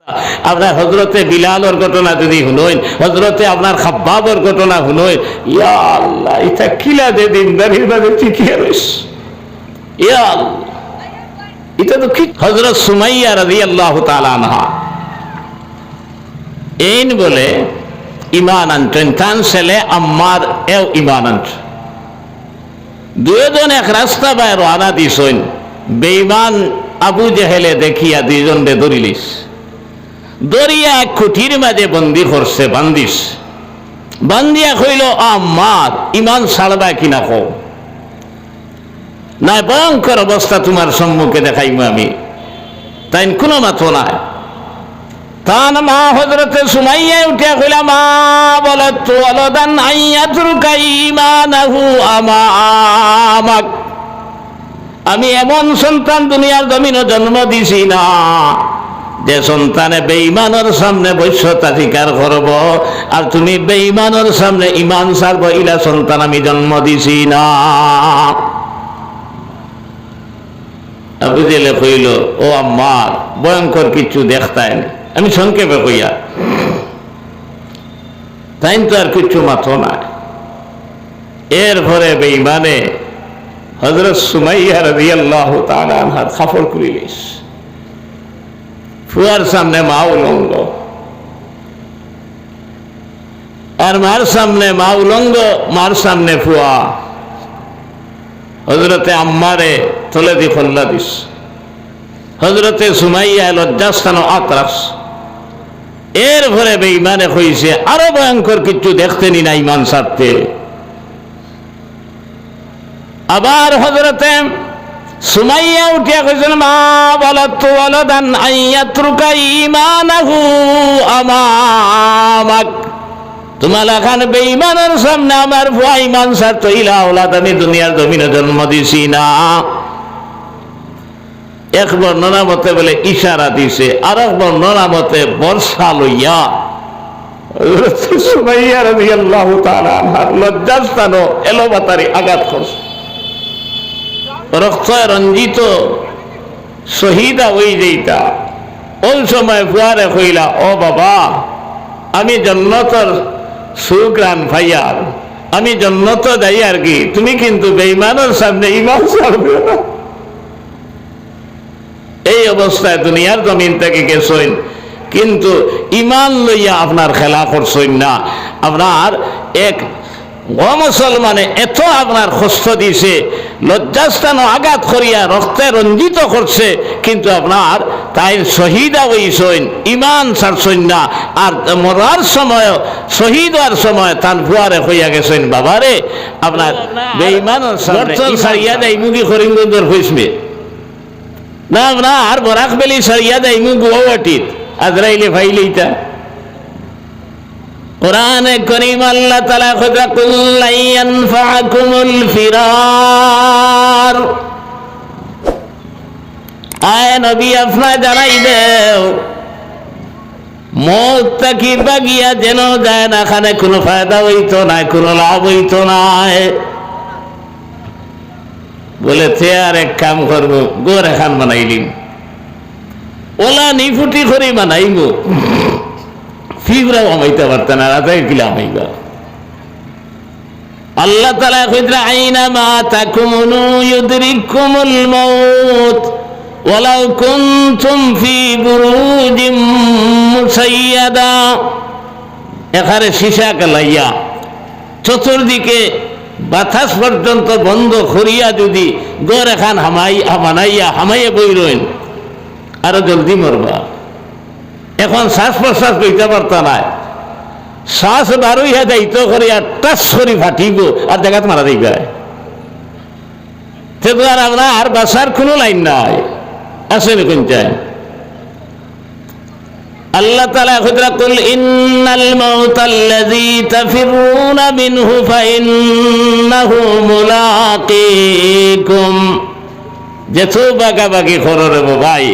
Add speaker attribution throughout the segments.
Speaker 1: আপনার হজরতে বিলালর ঘটনা যদি শুনইন, হজরতে আপনার খাব্বাবর ঘটনা শুনইন, ইয়া আল্লাহ, এটা কিলা দে দিনদারির বাদে ঠিকই রইস। ইয়া আল্লাহ, এটা তো কি। হজরত সুমাইয়া রাদিয়াল্লাহু তাআলা আনহা এইন বলে ইমান আনতেন, তান ছেলে আম্মার এও ইমান আনত। দুজন এক রাস্তা বায় রওনা দিছেন। বেঈমান আবু জেহেলে দেখিয়া দুইজন রে ধরিলিস, দরিয়া এক খুঁটির মাঝে বন্দি করছে, বান্দিস। বান্দিয়া কইল, আম্মার ইমান ছাড়বা কিনা কও, না ভয়ঙ্কর অবস্থা তোমার সম্মুখে দেখাইব আমি। তাই কোনো মাথো নাই। তান মা হযরতে সুমাইয়া উঠিয়া কইলা, মা বলত ওয়ালাদান আইয়াতুরকা ঈমানাহু আমাক, আমি এমন সন্তান দুনিয়ার জমিনে জন্ম দিছি না যে সন্তানে বেঈমানের সামনে বৈশ্যতা স্বীকার করব, আর তুমি বেঈমানের সামনে ইমান ছাড়ব, ইলা সন্তান আমি জন্ম দিছি না। আবু জেলে কইল, ও আম্মার, ভয়ঙ্কর কিছু দেখতাই না। আমি সংক্ষেপে কইয়া, তাই তো আর কিছু মাথো না। এরপরে বেঈমানে হযরত সুমাইয়া রাদিয়াল্লাহু তাআলা আনহার কাপড় খুলিলিস। ফুয়ার সামনে মা উলঙ্গ, আর মার সামনে মা উলঙ্গ, মার সামনে ফুয়া। হযরতে আম্মারে তলে দি খল্লা দিস। হযরতে সুমাইয়া লজ্জাস্থান আতরাস। এরপরে বেঈমানে কইছে, আরো ভয়ঙ্কর কিছু দেখতেনি না ইমান ছাড়তে। আবার হযরতে সুমাইয়া উঠিয়া কইছেন, মা বলত ওয়ালাদান আইয়াতরুকা ঈমানাহু আমাক, তোমার এখন বেঈমানের সামনে আমার ভুয়া ইমান ছাড়তো, ইলা ওলাদ আমি দুনিয়ার জমিনে জন্ম দিছি না। এক বর্ণনা মতে বলে ইশারা দিছে, আর এক বর্ণনা মতে বর্ষা লইয়া সুমাইয়া রাদিয়াল্লাহু তাআলা আনহার লজ্জাস্থানও এলোপাতারি আঘাত করছে। রক্ত রঞ্জিত শহীদা ওই যেইটা, ওই সময় ফুয়ারে কইলা, ও বাবা, আমি জন্নতর সুগ্রান ভাইয়ার, আমি জন্নত যাই আর কি, তুমি কিন্তু বেঈমানের সামনে ইমান ছাড়বে না। এই অবস্থায় দুনিয়ার জমিন থেকে গেছেন, কিন্তু ইমান লইয়া আপনার খেলা করছেন না। আপনার এক মুসলমানে এত আপনার কষ্ট দিছে, লজ্জাস্থান আঘাত করিয়া রক্তে রঞ্জিত করছে, কিন্তু আপনার তাই শহীদা হইছেন, ইমান ছাড়ছেন না। আর মরার সময়, শহীদ হওয়ার সময় তার ফুয়ারে হইয়া গেছেন, বাবারে আপনার বেঈমানের সামনে সারিয়া দেয় মুগি করিমগঞ্জর হইসবে না, আপনার বরাক বেলি সারিয়া দেয় মু গুয়াহাটিত আজরাইলে ভাইলেইটা। কোরআনে কারীম আল্লাহ তাআলা কইরা, কুল লা ইয়ানফাকুমুল ফিরার, আয় নবী আপনারা জানাই দেও, মওত তাকি বাগিয়া যেন যায় না, খানে কোনো ফায়দা হইতো না, কোনো লাভ হইতো না। বলেছে আর এক কাম করবো, গোর এখান বানাইলিম, ওলা নিফুটি করে বানাইব, ফিবরাও আমাইতে পারত না, রাজাই কিলা আমাইবা। আল্লাহ তাআলা কইরা, আইনামা তাকুনু ইউদরিকুমুল মাউত ওয়ালাউ কুনতুম ফি বুরুজিম মুসাইয়াদা। এখানে সীসা কালাইয়া চতুর্দিকে বাতাস পর্যন্ত বন্ধ করিয়া যদি গড় এখান হামাইয়া বই রইন, আরো জলদি মরবা। এখন শ্বাস প্রশ্বাস লইতে পারত না, শ্বাস বারুইয়া দায়িত্ব করিয়া টাচ করি ফাটিব, আর জায়গাত মারা দিবা। আর আমরা আর বাসার কোনো লাইন নাই, আসেনি কোনটায়। আল্লাহ তাআলা কইরা, কুল ইন্নাল মাউতাল্লাযী তাফিরুনা মিনহু ফাইন্নাহু মুলাকীকুম, যেতো বাগাবাগি করো রে ভাই,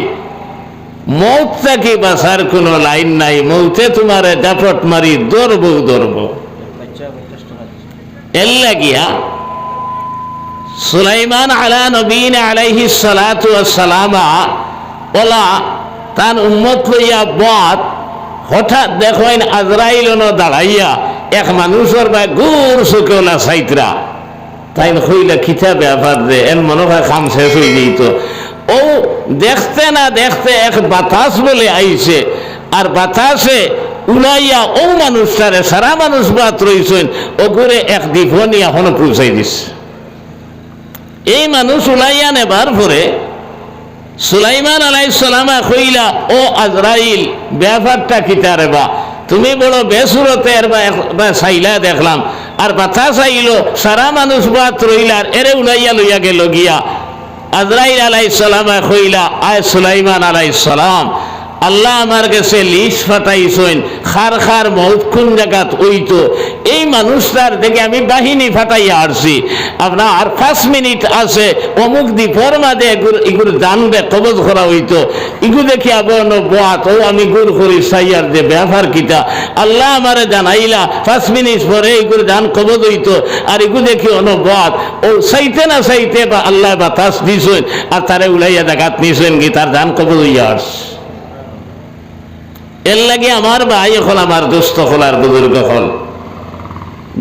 Speaker 1: মৌত থেকে বাঁচার কোনো লাইন নাই, মৌতে তোমারে ডাপট মারি ধরব। এর লাগিয়া সুলাইমান আলা নবীনা আলাইহিস সালাতু ওয়াস সালাম ওলা তার উম্মত লইয়া বাত হঠাৎ দেখেন আজরাইল দাঁড়াইয়া এক মানুষের বা গুড় চোখেওলা সাইতরা তাই হইলা খিতা ব্যাপার যে এর মনে হয় খাম শেষ হয়ে যেত। ও দেখতে না দেখতে এক বাতাস বলে আইছে, আর বাতাসে উলাইয়া ও মানুষটারে সারা মানুষ বাত রইছেন ও করে এক দীপনি এখনো পৌঁছাই দিস। এই মানুষ উলাইয়া নেবার পরে সুলাইমান আলাইহিস সালাম কইলা, ও আজরাইল ব্যাপারটা কিতা রে বা, তুমি বড় বেসুরতে বা চাইলা দেখলাম, আর বাতাস আইলো সারা মানুষ বাত রইলার এরে উলাইয়া লইয়া গেল গিয়া। আজরাইল আলাইহিস সালাম কইলা, আয় সুলাইমান আলাইহিস সালাম, আল্লাহ আমার কাছে লিস্ট ফাটাইছেন খার খার মৌত কোন জায়গাত হইতো, এই মানুষটার দেখে আমি বাহিনী ফাটাইয়া আসছি, আপনার 5 মিনিট আছে অমুক দ্বীপের মাঝে এগুর জানবে কবজ করা হইতো, ইগু দেখি আবার বাত ও আমি গুর করি সাইয়ার যে ব্যাপার কিতা আল্লাহ আমারে জানাইলা 5 মিনিট পরে এগুর জান কবজ হইতো, আর ইগু দেখি বাত ও চাইতে না চাইতে বা আল্লাহ বাতাস দিছেন আর তারে উড়াইয়া জায়গাত নিছেন কি তার জান কবজ হইয়া আসছে। এর লাগে আমার ভাই হল, আমার দোস্ত হল, আর বুজুর্গ হল,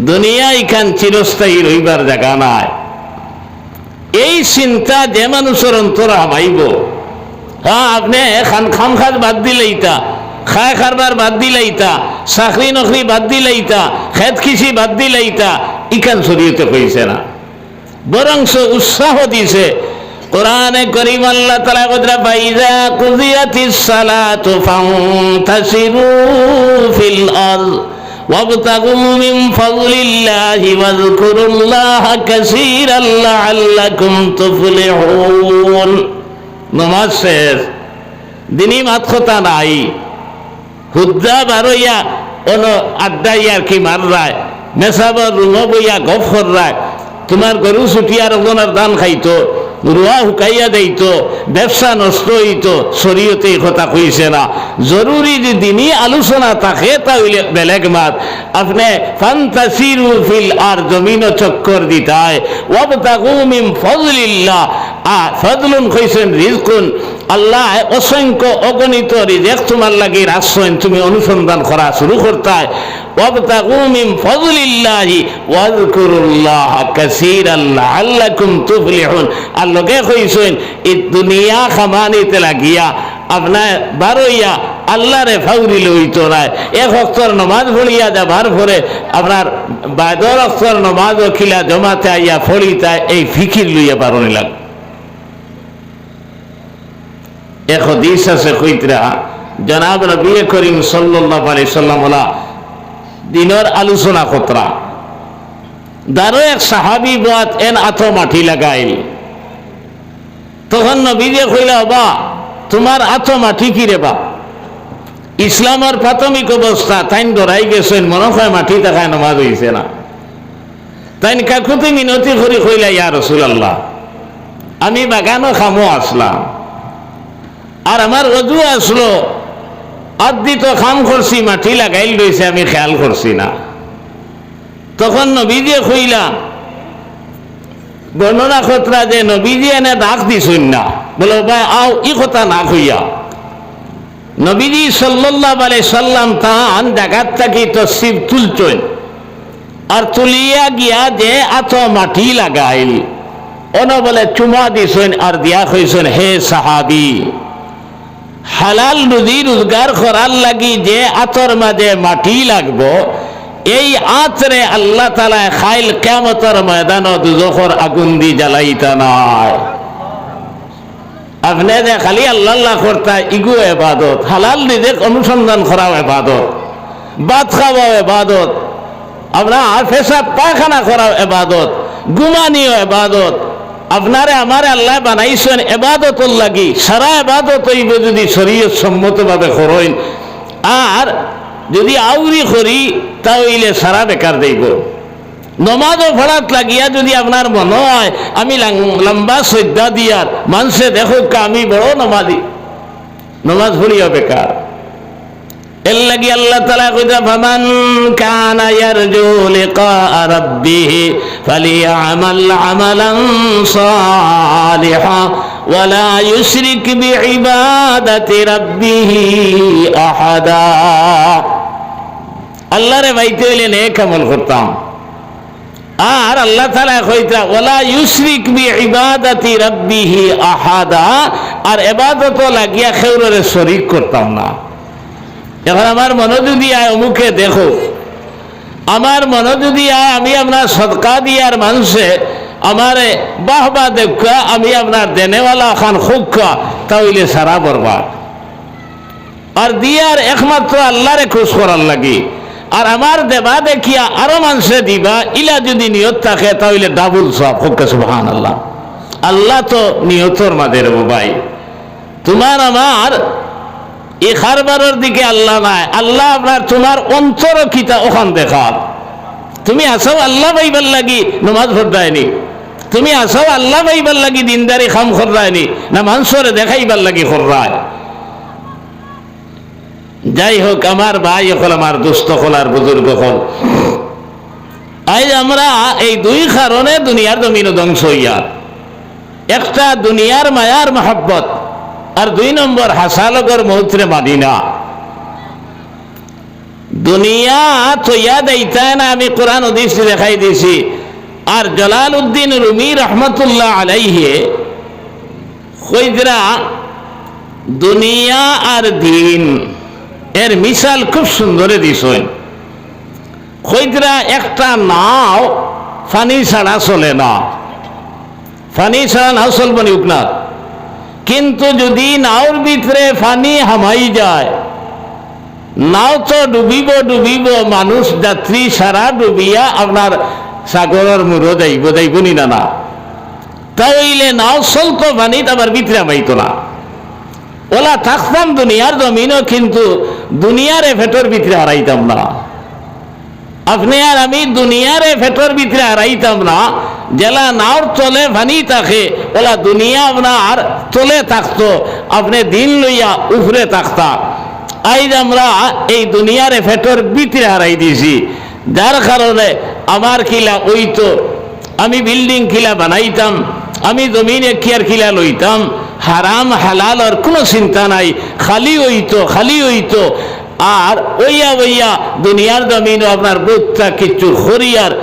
Speaker 1: দুনিয়া এখান চিরস্থায়ী রইবার জায়গা নাই। এই চিন্তা যে মানুষের অন্তর হামাইব, হ্যাঁ আপনি খাম খাজ বাদ দিলেইতা, খায় খারবার বাদ দিলেইতা, চাকরি নকরি বাদ দিলেইতা, খেত খিসি বাদ দিলেইতা, ইখান শরীয়তে কইছে না, বরংস উৎসাহ দিছে। কোরআনে কারীম আল্লাহ তাআলা কইরা, ফাইযা কুযিয়াতিস সালাতু ফান্তাশিরু ফিল আরদ ওয়াবতাগু মিন ফাদলিল্লাহি ওয়াযকুরুল্লাহা কাসীরান লাআল্লাকুম তুফলিহুন। নামাজ শেষ, দিনই মাত কথা নাই, হুদ্দা বারইয়া অন আড্ডাইয়ার কি মাররায়, মেসাবর রুম বইয়া গপ কররায়, তোমার গরু ছুটিয়ার ওজনের দান খাইতো, রুয়া হুকাইয়া দেইত, ব্যবসা নষ্ট হইত, শরীয়তে এই কথা কইছে না। জরুরি যে দিনই আলোচনা থাকে তা হইলে বেলেগ মাত। আপনি ফান্তাসিরু ফিল আর জমিন চক্কর দিতায়, ওয়াবতাগু মিন ফাদলিল্লাহ, ফাদলুন কইছেন রিজকুন, আল্লাহ অসংখ্য অগণিত রিজক তোমার লাগি রাখছেন, তুমি অনুসন্ধান করা শুরু করতায়। ওয়াবতাগু মিন ফাদলিল্লাহি ওয়াযকুরুল্লাহা কাসীরান লাআল্লাকুম তুফলিহুন। আর লোকে কইছেন এই দুনিয়া খামানিতে লাগিয়া আপনার বারইয়া আল্লাহরে ফাউরি লইতো না, এক অক্ষর নমাজ পড়িয়া যাবার পরে আপনার বাদর অক্ষর নমাজ খিলা জমাতে আইয়া ফড়িতা এই ফিকির লইয়া বারণি লাগ। এক হাদিস আছে কইতরা জনাব নবী করিম সাল্লাল্লাহু আলাইহি সাল্লাম দিনের আলোচনা কতরা দারো এক সাহাবী বাত এন আতো মাটি লাগাইল, তখন নবীজি কইলা, বা তোমার আতো মাটি কি রে বা, ইসলামের প্রাথমিক অবস্থা তাইন ধরাই গেছেন, মনে হয় মাটি দেখায় নামাজ হইছে না, তাইন কাকুতি মিনতি করি কইলা, ইয়া রাসূলুল্লাহ আমি বাগানো খামো আসলাম, আর আমার রজু আসলো, আদি তো খাম করছি, মাটি লাগাইল রয়েছে, আমি খেয়াল করছি না। তখন নবীজি কইলা, বর্ণনা খতরা যে নবীজি এনে ডাক দিছেন না, বলো ভাই আও ই কথা না কইয়া নবীজি সাল্লাল্লাহু আলাইহি সাল্লাম তান জায়গার থাকি তসবিহ তুলছেন, আর তুলিয়া গিয়া যে আত মাটি লাগাইল অন বলে চুমা দিছেন, আর দিয়া কইছেন, হে সাহাবী হালাল রুজি রোজগার করার লাগি যে আতর মাঝে মাটি লাগবো, এই আতরে আল্লাহ তাআলা খাইল কিয়ামতের ময়দানে দুজখের আগুন দি জ্বালাইতা নাই। আপনি যে খালি আল্লাহ আল্লাহ করতা ইগু ইবাদত, হালাল রিজিক অনুসন্ধান করাও ইবাদত, ভাত খাওয়াও ইবাদত, আপনার পেশাব পায়খানা করাও ইবাদত, ঘুমানিও ইবাদত। আপনারে আমারে আল্লাহ বানাইছেন ইবাদতর লাগি, সারা ইবাদত হইব যদি শরীয়ত সম্মতভাবে করেন, আর যদি আউরি করি তাহলে সারা বেকার দেব। নমাজও পড়াত লাগিয়া যদি আপনার মনে হয় আমি লম্বা শ্রদ্ধা দিয়ার মানুষে দেখো আমি বড় নমাজি, নমাজ পড়িয়া বেকার। এর লাগি আল্লাহ তাআলা কইতা, ফামান কানা ইয়ারজু লিকা রাব্বিহি ফালিয়ামাল আমালান সালিহা ওয়ালা ইউশরিক বিইবাদাতি রাব্বিহি আহাদা। আল্লাহরে পাইতে হইলে নেক আমল করতাম। আর আল্লাহ তাআলা কইতা ওয়ালা ইউশরিক বিইবাদাতি রাব্বিহি আহাদা, আর ইবাদত লাগিয়া খেউরে শরীক করতাম না। এখন আমার মনে যদি আয় অমুকে দেখো, আমার মনে যদি আয় আমি আপনার সদকা দিয়ে আর মানুষে আমারে বাহবা দেখা আমি আপনার দেনেওয়ালা খান খুক্কা, তাহলে সারা বরবাদ। আর দিয়ার একমাত্র আল্লাহরে খুশ করার লাগি, আর আমার দেবা দেখিয়া আরো মানুষে দিবা, ইলা যদি নিয়ত থাকে তাহলে ডাবল সব। খুক্কা সুবহানাল্লাহ। আল্লাহ তো নিয়তর মাঝে রে ভাই, তোমার আমার এই খারবারের দিকে আল্লাহ নাই। আল্লাহ আপনার তোমার অন্তর কিতা ওখান দেখা। তুমি আসো আল্লাহ ভাইবার লাগি নমাজ পড়ায়নি, তুমি আসো আল্লাহ ভাইবার লাগি দিনদারি খাম খররায়নি, না মানুষরে দেখাইবার লাগি খররায়। যাই হোক আমার ভাই হল, আমার দুস্থ হল আর বুজুর্গ হল, আজ আমরা এই দুই কারণে দুনিয়ার জমিন ধ্বংস হইয়া, একটা দুনিয়ার মায়ার মহব্বত, আর দুই নম্বর হাসালগর মৌতরে মাদিনা। দুনিয়া তৈয়া দেইতায় না, আমি কোরআন হাদিস দেখাই দিছি। আর জালালউদ্দিন রুমি রহমতুল্লাহ আলাইহি কইরা দুনিয়া আর দিন এর মিসাল খুব সুন্দরে দিছেন। কইরা একটা নাও পানি ছাড়া চলে না, পানি ছাড়া নাও চলবে না উপনাথ, কিন্তু যদি নাওর ভিতরে পানি হামাই যায়, নাও তো ডুবিব ডুবিব, মানুষ যাত্রী সারা ডুবিয়া আপনার সাগরের মুড়ো যাইব, যাইব নি না না, তাইলে নাও চলতো পানিত আবার ভিতরে হামাইতো না। ওলা থাকতাম দুনিয়ার জমিনও, কিন্তু দুনিয়ার ফেটোর ভিতরে হারাইতাম না। আপনি আর আমি দুনিয়ার ফেটোর ভিতরে হারাইতাম না। জেলা নাওর তলে পানি থাকে, ওলা দুনিয়া আপনার তলে থাকতো, আপনি দিন লইয়া উপরে থাকতা। আজ আমরা এই দুনিয়ার ফেটোর ভিতরে হারাই দিছি, যার কারণে আমার কিলা ওইতো, আমি বিল্ডিং কিলা বানাইতাম, আমি জমিনে কিয়ার কিলা লইতাম, হারাম হালাল আর কোনো চিন্তা নাই, খালি হইতো খালি হইতো। আর ওইয়া ওইয়া দুনিয়ার জমিনও আপনার বুধটা কিছু খরিয়ার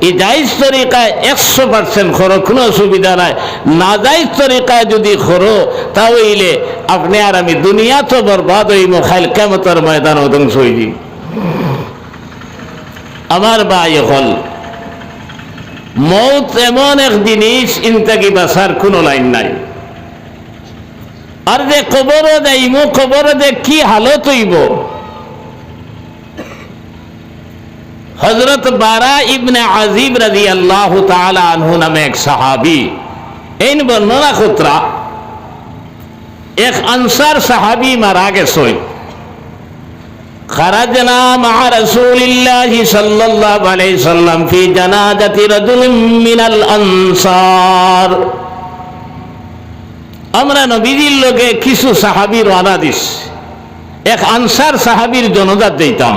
Speaker 1: এই জায়েজ তরিকায় 100% খরো, কোনো অসুবিধা নাই। না জায়েজ তরিকায় যদি খরো, তাহলে আপনি আর আমি দুনিয়া তো বরবাদ হইব, খাইল কিয়ামতের ময়দান ধ্বংস হয়ে যাই। আমার ভাই হল, মৌত এমন এক জিনিস, ইনতাকি বাসার কোনো লাইন নাই। আর যে কবরে যাইব, কবরে যে কি হালত হইব। হযরত বারা ইবনে আজিব রাদিয়াল্লাহু তাআলা আনহু নামে এক সাহাবী, এই বর্ণনা ক্ষেত্রে এক আনসার সাহাবী মারা গেছে। খারাজনা মা রাসূলিল্লাহি সাল্লাল্লাহু আলাইহি সাল্লাম ফি জানাজাতি রাজুলিন মিনাল আনসার। আমরা নবীজির লগে কিছু সাহাবী রওনা দিস, এক আনসার সাহাবীর জনাজা দিতাম।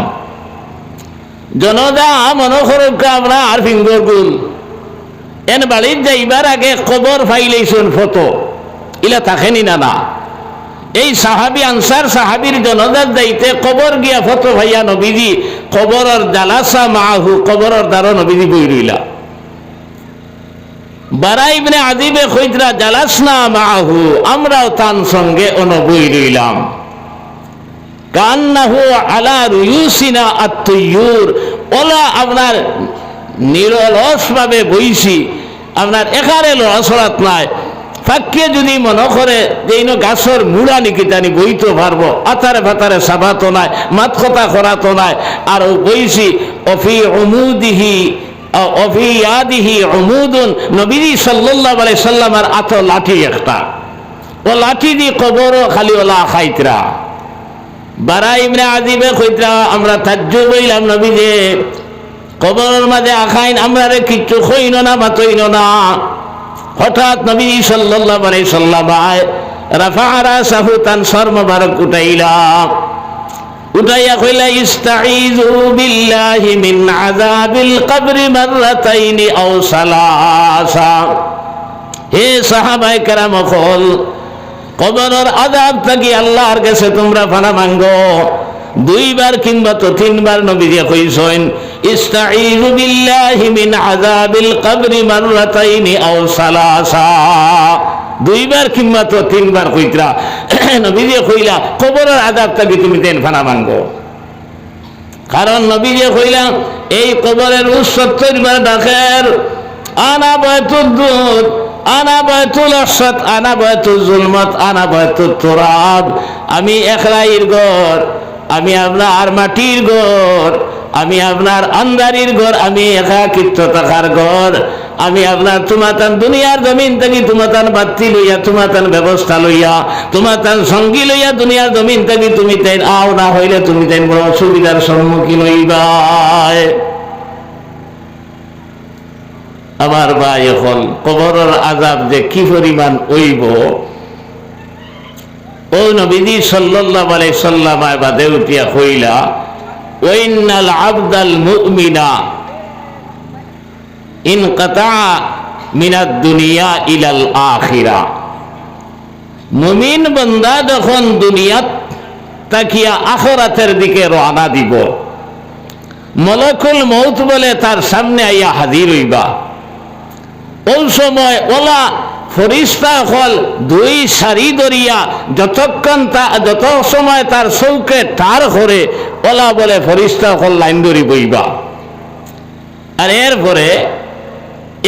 Speaker 1: জনাজা মনে করুক আমরা আর ফিঙ্গর গুল এন বাড়ির যাইবার আগে কবর ফাইলেছেন ফটো, ইলা থাকেনি না না। এই সাহাবী আনসার সাহাবীর জনাজাত যাইতে কবর গিয়া ফটো ভাইয়া নবীজি কবরের জালাসা মাহু, কবরের দ্বারা নবীজি বই রইলা। বারা ইবনে আজিবে কইতরা জালাসনা মাহু, আমরাও তার সঙ্গে বই রইলাম। কান্নাহু আলা রুয়ুসিনা আত-তুয়ুর, ওলা আপনার নিরলস ভাবে বইছি, আপনার একারে লড়াছড়াত নাই। ফাঁকে যদি মনে করে যে ইনো গাছর মুড়া নিকিতানি বইতে পারবো, আতারে ফাতারে সাবাতো নাই, মাত কথা করাতো নাই। আর বইছি অফি উমুদিহি অফি ইয়াদিহি উমুদুন, নবী সাল্লাল্লাহু আলাইহি সাল্লামের আত লাঠি একটা, ও লাঠি দি কবর খালি ওলা খাইতরা। বারা ইবনে আজিবে কইতরা আমরা তাজ্জুব হইলাম, নবী যে কবরের মাঝে আখাইন, আমরা রে কিচ্ছু কইন না বাতইন না। হঠাৎ নবী সাল্লাল্লাহু আলাইহি সাল্লাম রাফা রাসাহু, তান সর মুবারক উঠাইলা, উঠাইয়া কইলা ইস্তাইযু বিল্লাহি মিন আযাবিল কবরি মাররাতাইনি আও সালাসা। হে সাহাবায়ে কেরাম সকল, কবরের আযাব থেকে আল্লাহর কাছে তোমরা পানা মাঙ্গো। দুইবার কিংবা তো তিনবার নবীজি কইছেন, ইস্তাঈযু বিল্লাহি মিন আযাবিল কবরি মাররাতাইনি আও সালাসা। দুইবার কিংবা তো তিনবার কইতরা নবীজি কইলা কবরের আযাব থেকে তুমি তেন পানা মাঙ্গো। কারণ নবীজি কইলা এই কবরের 70 বার ডাকের, আনা বাইতুদ দুর, আনা বাইতুল আশাত, আনা বাইতুল জুলমাত, আনা বাইতুত তুরাব। আমি একলাইর ঘর, আমি আপনার মাটির ঘর, আমি আপনার আন্দারির ঘর, আমি একাকিত্ব থাকার ঘর। আমি আপনার তোমাতান দুনিয়ার জমিন থেকে তোমাতান বাতি লইয়া, তোমাতান ব্যবস্থা লইয়া, তোমাতান সঙ্গী লইয়া দুনিয়ার জমিন থেকে তুমি তাই আও, না হইলে তুমি তাই বড় অসুবিধার সম্মুখীন হইবাই। আমার ভাই, এখন কবরের আযাব যে কি পরিমাণ হইব, ও নবীজি সাল্লাল্লাহু আলাইহি সাল্লাম বাদে উঠিয়া কইলা, ওয়াইন্নাল আবদাল মুমিনা ইনকাতা মিনাদ দুনিয়া ইলাল আখিরা। মুমিন বান্দা যখন দুনিয়াত তাকিয়া আখিরাতের দিকে রওনা দিব, মালাকুল মউত বলে তার সামনে আইয়া হাজির হইবা। ওই সময় ওলা ফরিস্তা হল দুই সারি দরিয়া যত সময় তার চৌকে তার করে ওলা বলে ফরিস্তা হল লাইন ধরি বইবা। আর এরপরে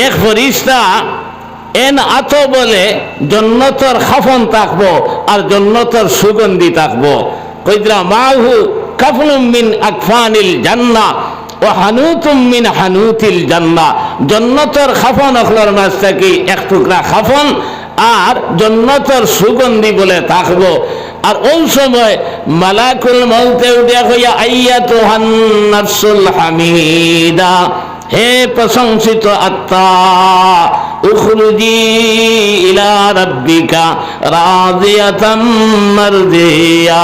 Speaker 1: এক ফরিস্তা এন আত বলে জন্নতর খাফন থাকবো আর জন্নতর সুগন্ধি থাকবো। কইদ্রা মাহু কাফনুম মিন আকফানিল জান্নাহ ও হানুতুম মিন হানুতিল জান্নাহ। জন্নতর খাফন অখলার মাছ থাকি এক টুকরা খাফন আর জন্নতর সুগন্ধি বলে থাকবো। আর ওই সময় মালাকুল মউতে উঠিয়া কইয়া, আইয়াতুহান নাফসুল হামিদা, হে প্রশংসিত আত্মা, উখরুজি ইলা রাব্বিকা রাদিয়াতাম মারদিয়া।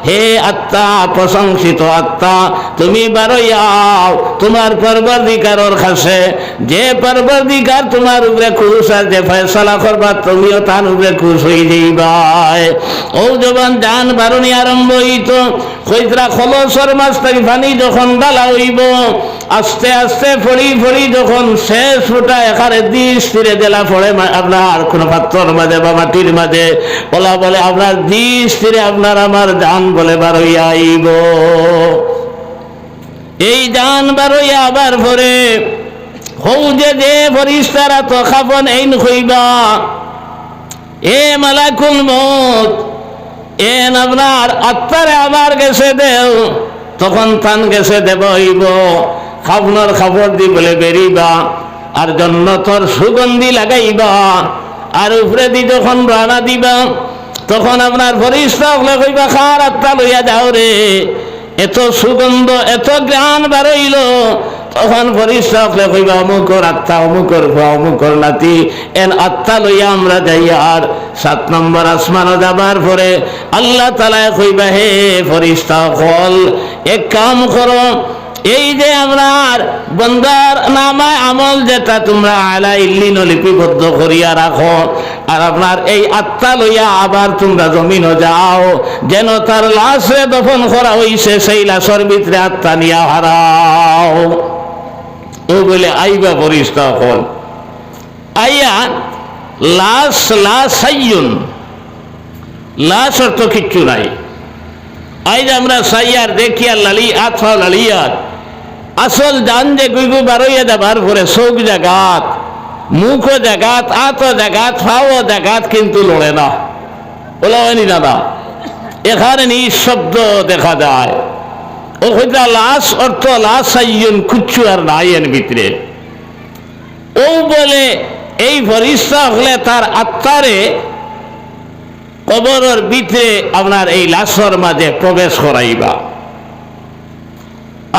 Speaker 1: হে আত্মা, প্রশংসিত আত্মা, তুমি বারইয়াও তোমার পরবর্তীকারের কাছে, যে পরবর্তীকার তোমার উপরে খুশ আর যে ফয়সালা করবা তুমিও তার উপরে খুশ হয়ে যাইবাই। ও যখন জান বারণী আরম্ভ হইত, কইতরা খলসর মাছ থেকে পানি যখন ডালা হইব, আস্তে আস্তে ফড়ি ফড়ি যখন শেষ ফুটা এখানে দিস তীরে দেলা পড়ে আপনার কোন পাত্রর মাঝে বা মাটির মাঝে, ওলা বলে আপনার দিস তীরে আপনার আমার জান বলে বারইয়া আইব। এই জান বারইয়া আবার পরে হৌ যে ফরিস্তারা তো খাফন এইন হইবা, এ মালাকুল মউত, এন আপনার আত্মারে আমার গেছে দেও। তখন তান গেছে দেব হইব, খাফনের খাফর দি বলে বেরিবা আর জন্নতর সুগন্ধি লাগাইবা। আর উপরে দি যখন রানা দিবা, তখন আপনার ফরিস্তা হলে কইবা, খার আত্মা লইয়া যাও রে, এত সুগন্ধ এত জ্ঞান বারইল। তখন ফরিস্তা হলে কইবা, অমুকর আত্মা, অমুকর ভুয়া, অমুকর নাতি, এন আত্মা লইয়া আমরা যাই। আর 7 নম্বর আসমানও যাবার পরে আল্লাহ তাআলা কইবা, হে ফরিস্তা হল, এক কাম করো, এই যে আপনার বন্দার নামায় আমল যেটা তোমরা আলা ইল্লিন লিপিবদ্ধ করিয়া রাখো, আর আপনার এই আত্মা লইয়া আবার তোমরা জমিনও যাও, যেন তার লাশে দফন করা হইছে সেই লাশের ভিতরে আত্মা নিয়া হারাও। ও বলে আইবা ফরিস্তা হল, আইয়া লাশ সাইয়ুন, লাশ অর্থ কিচ্ছু নাই। আইজ আমরা সাইয়ার দেখিয়া লালি আথা লালিয়ার আসল জান যে গুই গুই বারইয়া যাবার পরে চোখ জাগাত, মুখ জাগাত, আত জাগাত, ফাও জাগাত, কিন্তু লড়ে না। বলা হয়নি দাদা, এখানে নিঃশব্দ দেখা যায়। ও হইতা লাশ অর্থ লাশ সাইয়ুন, কুচ্ছু আর নাই এর ভিতরে। ও বলে এই ফরিস্তা হলে তার আত্মারে কবরের ভিতরে আপনার এই লাশর মাঝে প্রবেশ করাইবা।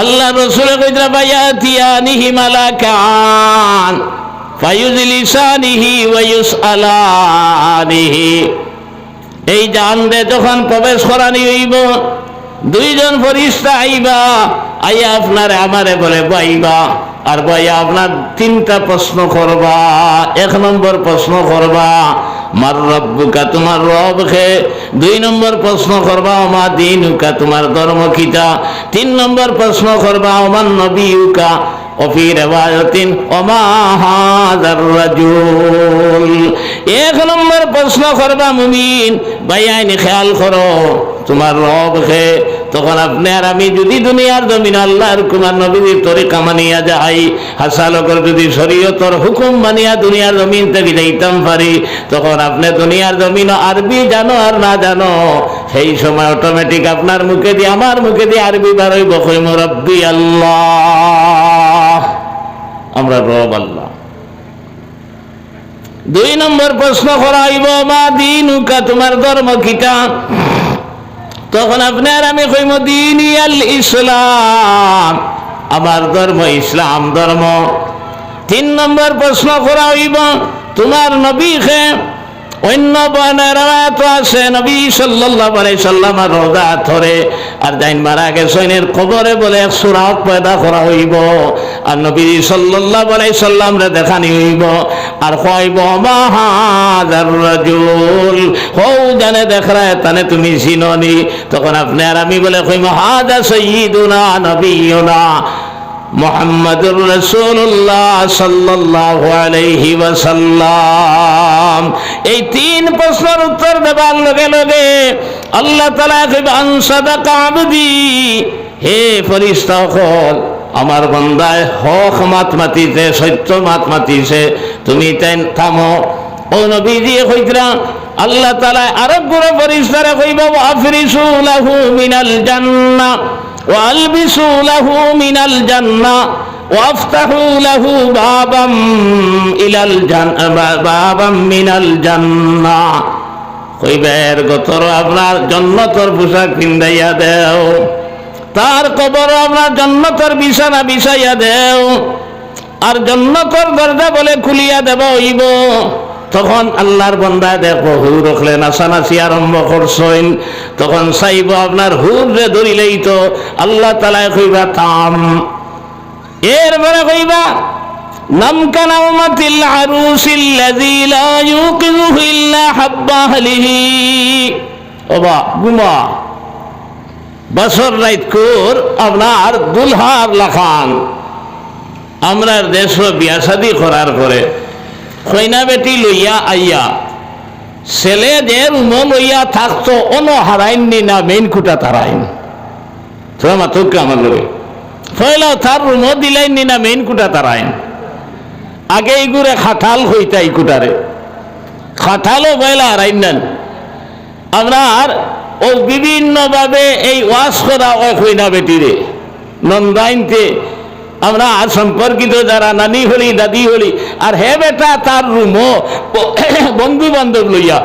Speaker 1: আল্লাহ রাসূল কইরা বায়াতিয়ানিহি মালাকান ফায়ুজলিসানিহি ওয়া ইউসআলানিহি। এই জানরে যখন প্রবেশ করানি হইব, 2 জন ফরিস্তা আইবা, আইয়া আপনারে আমারে বলে বাইবা, আর ভাইয়া আপনার তিনটা প্রশ্ন করবা। 1 নম্বর প্রশ্ন করবা মার রব্বুকা, তোমার রব কে। 2 নম্বর প্রশ্ন করবা মা দীনুকা, তোমার ধর্ম কিটা। 3 নম্বর প্রশ্ন করবা মান নবিয়ুকা। وفي رواية وما هذا الرجل। 1 নম্বর প্রশ্ন করবা মুমিন ভাইয়াইনি খেয়াল করো তোমার রব কে। তখন আপনি আর আমি যদি দুনিয়ার জমিন আল্লাহর কুমার নবীর তরিকা মানিয়া যাই, হাসালকর যদি শরীয়তর হুকুম মানিয়া দুনিয়ার জমিন থেকে যাইতাম পারি, তখন আপনি দুনিয়ার জমিন আরবি জানো আর না জানো, সেই সময় অটোমেটিক আপনার মুখে দিয়ে আমার মুখে দিয়ে আরবি বার হইব, কইম রব্বি আল্লাহ, আমরা রব আল্লাহ। 2 নম্বর প্রশ্ন করা হইব মা দীনুকা, তোমার ধর্ম কিটা। তখন আপনি আর আমি কইম দীনি আল ইসলাম, আমার ধর্ম ইসলাম ধর্ম। 3 নম্বর প্রশ্ন করা হইব তোমার নবী কে। অন্য বর্ণের রাত আছে নবী সাল্লাল্লাহু আলাইহি সাল্লাম রোজা ধরে আর যাইন মারা গেছেন কবরে বলে সুরাত পয়দা করা হইব, আর নবী সাল্লাল্লাহু আলাইহি সাল্লাম রে দেখানি হইব, আর কইব মা হাযার রাজুল, হও জানে দেখরায় তানে তুমি চিননি। তখন আপনি আর আমি বলে কইম হাযা সাইয়্যিদুনা নবিয়ুনা মুহাম্মাদুর রাসূলুল্লাহ সাল্লাল্লাহু আলাইহি ওয়াসাল্লাম। এই 3 প্রশ্নের উত্তর দেবার লগে লগে আল্লাহ তাআলা কইবে আন সাদাকা আবদি, হে ফেরেশতা সকল আমার বান্দায় হক মাত মাতিছে, সত্য মাত মাতিছে, তুমি তাই থামো। ও নবীজি কইতরা আল্লাহ তাআলা আরব গুলো ফেরেশতারে কইব আফরিসু লাহু মিনাল জান্নাহ ওয়ালবিসু লাহু মিনাল জান্নাহ ওয়াফতাহু লাহু বাবাম ইলাল জান্নাহ বাবাম মিনাল জান্নাহ। কইবের গতর আপনার জান্নাতের পোশাক পিন্দাইয়া দেও, তার কবর আপনার জান্নাতের বিছানা বিছাইয়া দেও, আর জান্নাতের দরজা বলে খুলিয়া দেব হইব। তখন আল্লাহর বান্দা দেখো হুর রখলে নাচানাচি আরম্ভ করছেন, তখন চাইব আপনার হুর রে ধরিলেই তো আল্লাহ তাআলা কইবা থাম। এরপরে কইবা নামকানা উম্মাতিল আরুসিল্লাযী লা ইউকিযুহু ইল্লা হাব্বা আহলিহি। ওবা গুমা বছর রাত কোর আপনার দুলহার লাখান। আমরা দেশ বিয়া শাদী করার পরে কইনা বেটি লইয়া আইয়া ছেলেদের রুমো লইয়া থাকতো অন হারাইননি না মেইন কুটা তারাইন। তোরা মাত্র আমার লোকে কইলাও তার রুমো দিলাইনি না মেইন কুটা তারাইন। আগে এইগুড়ে খাটাল হইতা এই কুটারে খাটালও কইলা হারাইন নেন। আপনার ও বিভিন্নভাবে এই ওয়াশ করা ওই কইনা বেটিরে নন্দাইনতে আমরা আর সম্পর্কিত যারা নানি হলি দাদি হলি, আর হে বেটা তার রুমো বন্ধু বান্ধব লইয়া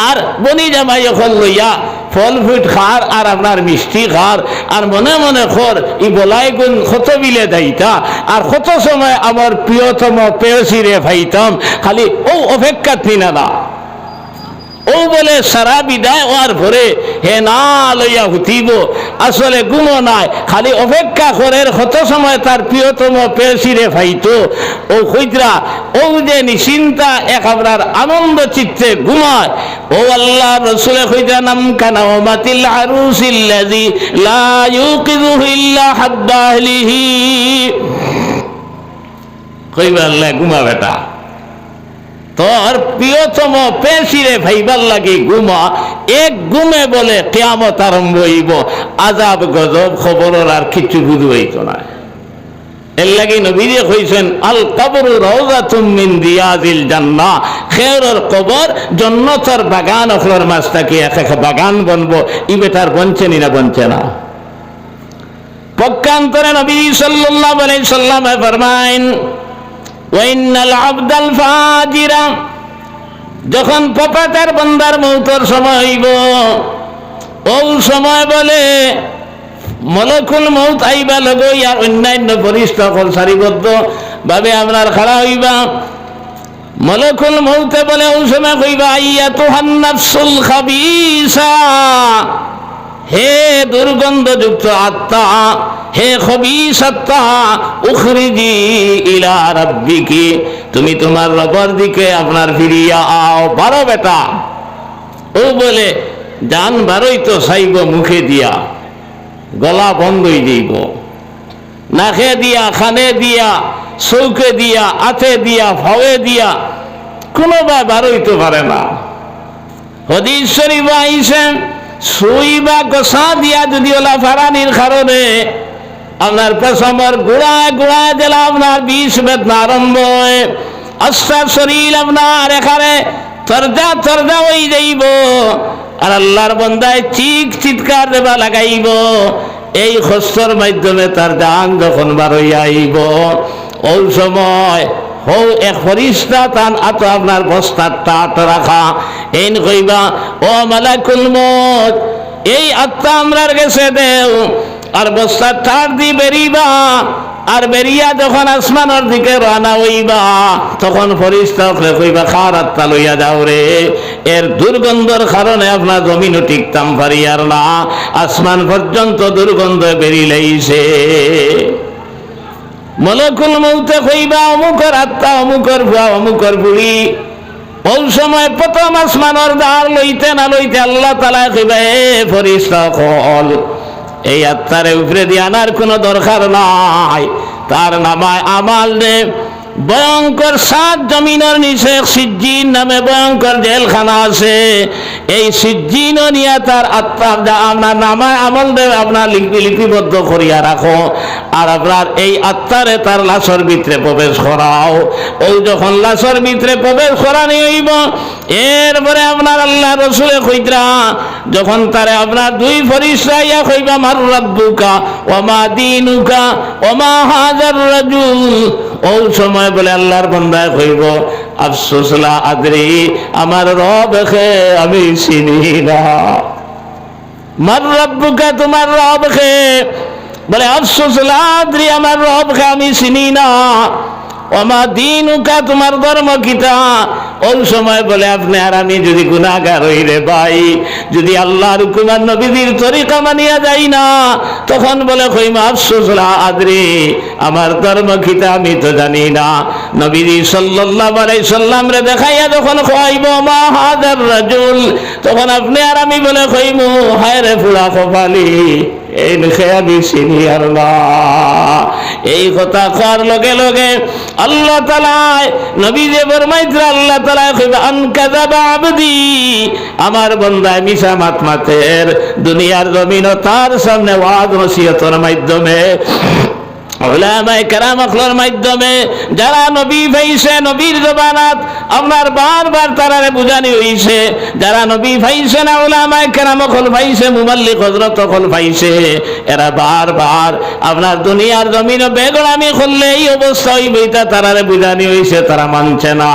Speaker 1: আর বনি জামাই এখন লইয়া ফল ফুট খার আর আপনার মিষ্টি খার, আর মনে মনে খর ই বলাই গুণ কত বিলে দাইতা, আর কত সময় আমার প্রিয়তম পেয়সিরে ভাইতাম, খালি ও অপেক্ষা তিনা না ও বলে সারা বিদায় হওয়ার পরে হে না লইয়া হুতিব, আসলে গুণও নাই, খালি অপেক্ষা করে কত সময় তার প্রিয়তম পেশিরে ফাইতো ও কইতরা ও যে নিশ্চিন্তা এক আপনার আনন্দ চিত্তে ঘুমায়। ও আল্লাহ রসুলে কইতরা নাম কানা ওমাতিল আরুসিল্লাযী লা ইউকিযুহু ইল্লা হাব্বা আহলিহি। কইবা আল্লাহ ঘুমা বেটা তোর প্রিয়তম পেশিরে ভাইবার লাগি ঘুমা, এক ঘুমে বলে কিয়ামত আরম্ভ হইব, আযাব গজব খবরের আর কিছু বুঝবাইতো না। এর লাগি নবীজি কইছেন আল কবরু রাউযাতুম মিন রিয়াজিল জান্নাহ, খেরের কবর জান্নাতের বাগান অফলার মাছটাকে এক বাগান বনবো। ই বেটার বঞ্চেনি না বঞ্চে না। পক্ষান্তরে নবী সাল্লাল্লাহু আলাইহি সাল্লাম ফরমায়েন ওয়াইনাল আবদাল ফাজিরা, যখন পপাতার বান্দার মৌতের সময় হইব ও সময় বলে মলকুল মৌত আইবা লগই আর অন্যান্য ফেরেশতা সকল সারিবদ্ধ ভাবে আমরার খাড়া হইবা। মলকুল মৌতে বলে ও সময় কইবা আইয়াতুহান নাফসুল খাবিসা, হে দুর্গন্ধযুক্ত আত্মা, হে খবিস আত্মা উখরিজি ইলা রাব্বিকি, তুমি তোমার রবের দিকে আপনার ফিরিয়া আও। বারো বেটা। ও বলে জান বারোই তো চাইব মুখে দিয়া, গলা বন্ধ হয়ে যাইব, নাকে দিয়া, খানে দিয়া, চৌকে দিয়া, হাতে দিয়া, ফাওয়ে দিয়া, কোনোবা বারইতে পারে না। হাদিস শরীফ আইছে সুই বা গোসা দিয়া যদি ওলা ফারানির কারণে আপনার পেছামর গুড়ায় গুড়ায় দিলে আপনার বিষ বেদনা আরম্ভ হয়, আস্তার শরীর আপনার এখানে তরজা তরজা হয়ে যাইব, আর আল্লাহর বন্দায় চিৎকার দেবা লাগাইব। এই কষ্টর মাধ্যমে তার জান যখন বার হইয়া আইব, ওই সময় হৌ এক ফরিস্তা তান আত আপনার বস্তার টাট রাখা এন কইবা, ও মালাকুল মউত, এই আত্মা আমরার কাছে দেও, আর বস্তার টাট দি বেরিবা, আর বেরিয়া যখন আসমানের দিকে রানা হইবা, তখন ফরিস্তা কইবা খার আত্মা লইয়া যাও রে, এর দুর্গন্ধর কারণে আপনার জমিনও টিকতাম পারিয়ার না, আসমান পর্যন্ত দুর্গন্ধ বেরিলেইছে। মালাকুল মউতে কইবা অমুকর আত্মা, অমুকর ভুয়া, অমুকর বুড়ি। ওই সময় প্রথম আসমানের দ্বার লইতে না লইতে আল্লাহ তাআলা কইবা, এ ফরিস্তা কল, এই আত্মারে উপরে দিয়ে আনার কোনো দরকার নাই, তার নামায় আমাল রে ভয়ঙ্কর 7 জমিনের নিচে সিজ্জিন নামে ভয়ঙ্কর জেলখানা আছে, এই সিজ্জিন নিয়ে তার আত্মা আপনার নামায় আমল দেবে, আপনার লিপিবদ্ধ করিয়া রাখো, আর আপনার এই আত্মারে তার লাশর ভিতরে প্রবেশ করাও। ওই যখন লাশর ভিতরে প্রবেশ করানি হইব, এরপরে আপনার আল্লাহ রসুলে কইতরা যখন তারে আপনার 2 ফরিস্তা ইয়া কইবা মার রাব্বুকা ওমা দীনুকা ওমা হাযার রাজুল, ওই সময় বলে আল্লাহর বান্দা কইব আফসোস লা আদরি, আমার রবকে আমি চিনি না। মার রাব্বুকা, তোমার রবকে, বলে আফসোস লা আদরি, আমার রবকে আমি চিনি না। ওমা দীনুকা, তোমার ধর্ম কিতা। ওই সময় বলে আপনি আর আমি যদি গুনাহগার হই রে ভাই, যদি আল্লাহর হুকুম আর নবীর তরিকা মানিয়া যাই না, তখন বলে কইমা আফসোস লা আদরি, আমার ধর্ম কিতা আমি তো জানি না। নবী সাল্লাল্লাহু আলাইহি সাল্লাম রে দেখাইয়া যখন কইব মা হাদার রাজুল, তখন আপনি আর আমি বলে কইমু হায় রে ফুলা কপালি, এই লিখে আমি চিনি আর না। এই কথা কর লগে লগে আল্লাহ তাআলা নবী যে ফরমাইছেন, আল্লাহ তাআলা কইবা আন কাযাবা আবদি, আমার বান্দা মিছা মাত মাতের দুনিয়ার জমিন তার সামনে ওয়াজ নসিহতের মাধ্যমে, উলামায়ে কেরাম আকলের মাধ্যমে যারা নবী পাইছে, নবীর জবানাত আপনার বারবার তারারে বুঝানি হইছে, যারা নবী পাইছে না উলামায়ে কেরাম আকল পাইছে, মুবাল্লিগ হযরত আকল পাইছে, এরা বারবার আপনার দুনিয়ার জমিনে বেগড়ামি করলে এই অবস্থা হইবে, এটা তারারে বুঝানি হইছে, তারা মানছে না।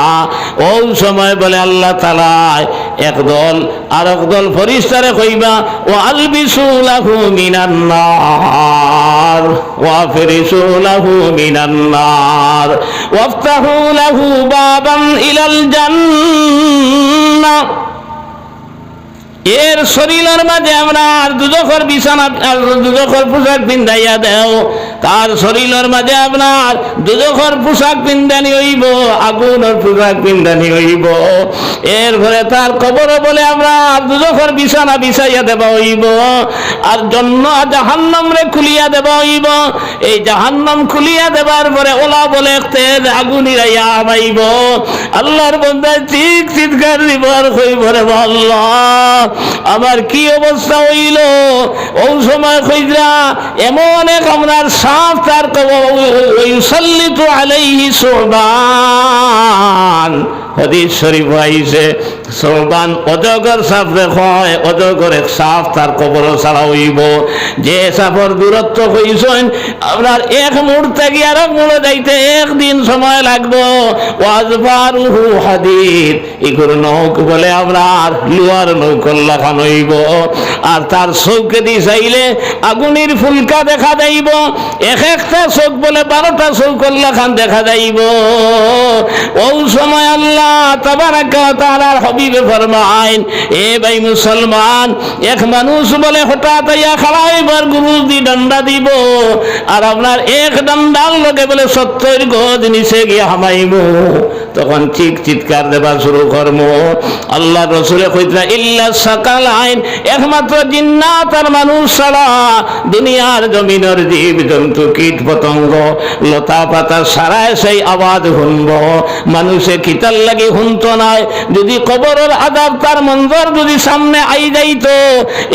Speaker 1: ওই সময় বলে আল্লাহ তাআলা একদল আর একদল ফরিস্তারে কইবা ও আলবিসু লাহু মিনান নার ওয়া ফিরিসু লাহু মিনান নার ওয়াফতাহু লাহু বাবান ইলাল জান্নাহ। এর শরীরের মাঝে আমরা দুজখর বিছানা, দুজখর পোশাক পিন্ধাইয়া দেও, তার শরীরের মাঝে আপনার দুজখর পোশাক পিন্ধানি হইব, আগুনের পোশাক পিন্ধানি হইব। এরপরে তার কবর বলে আমরা দুজখর বিছানা বিছাইয়া দেবা হইব, আর জন্য জাহান্নাম রে খুলিয়া দেবা হইব। এই জাহান্নাম খুলিয়া দেবার পরে ওলা বলে তেজ আগুনির আইয়া আমাইব। আল্লাহর বান্দায় চিৎকার দিব আর কইব রে আল্লাহ আমার কি অবস্থা হইল। ওই সময় কইরা এমন এক আপনার সাপ তার ইউসাল্লিতু আলাইহি সুবহান, হাদিস শরীফ আইছে সোবান অজগর সাপ হয়, অজগর এক সাপ তার কবর ছাড়া হইব। যে সাপর দূরত্ব হইছেন আপনার এক মুহূর্তে গিয়ে আর এক মুড়ে যাইতে একদিন সময় লাগবো। ওয়াজফারুহু হাদিদ, এগুলো নৌক বলে আপনার লোহার নৌকর লাগানো হইব। আর তার চৌকে দিয়ে চাইলে আগুনের ফুলকা দেখা যাইব, এক একটা চোখ বলে 12টা চৌকর লাখান দেখা যাইব। ওই সময় আল্লাহ তাবারাকা ওয়া তাআলার হাবিবে ফরমাইন, এ ভাই মুসলমান, এক মানুষ বলে হঠাৎ আইয়া খাড়াইবার গুরুজ দি ডান্ডা দিব, আর আপনার এক ডান্ডার লগে বলে 70 গজ নিচে গিয়ে হামাইব, তখন ঠিক চিৎকার দেবা শুরু করবো। আল্লাহ রসুলে কইতরা ইল্লা সাকাল আইন, একমাত্র জিন্নাত আর মানুষ ছাড়া দুনিয়ার জমিনের জীব জন্তু কীট পতঙ্গ লতা পাতা সারায় সেই আওয়াজ শুনব, মানুষে কিতার লাগি শুনতো নাই। যদি কবরের আযাব তার মঞ্জর যদি সামনে আই যাইতো,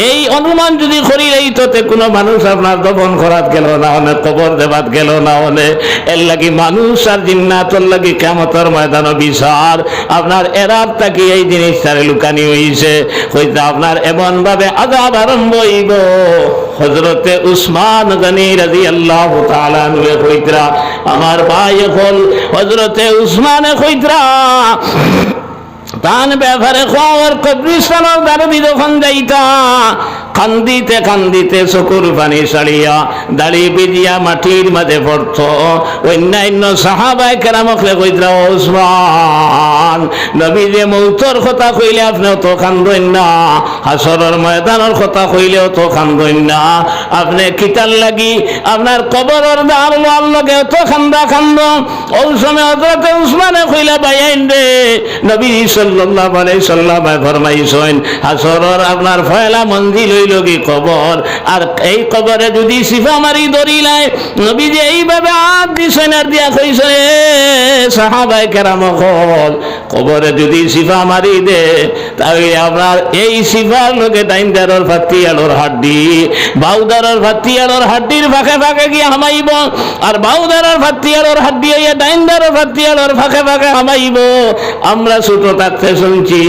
Speaker 1: এই অনুমান যদি করি যাইতো, তে কোনো মানুষ আপনার দফন করাত গেল না হলে, কবর দেবাত গেল না হলে। এর লাগি মানুষ আর জিন্নাতর লাগি কিয়ামতের ময়দান বিচার আপনার এরার তাকি এই জিনিস তারে লুকানি হইছে। হইতে আপনার এমন ভাবে আযাব আরম্ভ হইব। হযরতে উসমান গনি রাদিয়াল্লাহু তাআলা আনহু কইতরা, আমার ভাই হল হযরতে উসমান কইতরা, তান ব্যাপারে খবর কবরিস্তানের দ্বারে যখন যাইতা, কান্দিতে কান্দিতে চকুর পানি ছাড়িয়া দাড়ি বিজিয়া মাটির মাঝে পড়ত। অন্যান্য সাহাবায়ে কেরামকে কইতরা, ওসমান, নবী যে মৌতর কথা কইলে আপনিও তো কান্দেন না, হাসরের ময়দানের কথা কইলেও তো কান্দেন না, আপনি কিতার লাগি আপনার কবরের দ্বার লোয়ার লগে তো কান্দ। ওই সময় হযরতে উসমানে কইলা, বাইন রে, নবী সাল্লাল্লাহু আলাইহি ওয়াসাল্লাম ফরমাইছেন, হাসরের আপনার পয়লা মঞ্জিল হইল কি কবর, আর এই কবরে যদি সিফা মারি ধরিলাই, নবী যে এইভাবে হাত দিছেন আর দিয়া কইছে, সাহাবায়ে কেরাম হল কবরে যদি সিফা মারি দে, তাহলে আপনার এই সিফার লোকে ডাইনদারের ফাতিয়ালোর হাড্ডি, বাউদারের ফাতিয়ালোর হাড্ডির ফাঁকে ফাঁকে গিয়ে হামাইব, আর বাউদারের ফাতিয়ালোর হাড্ডি হইয়া ডাইনদারের ফাতিয়ালোর ফাঁকে ফাঁকে হামাইব। আমরা ছোট থাকতে শুনছি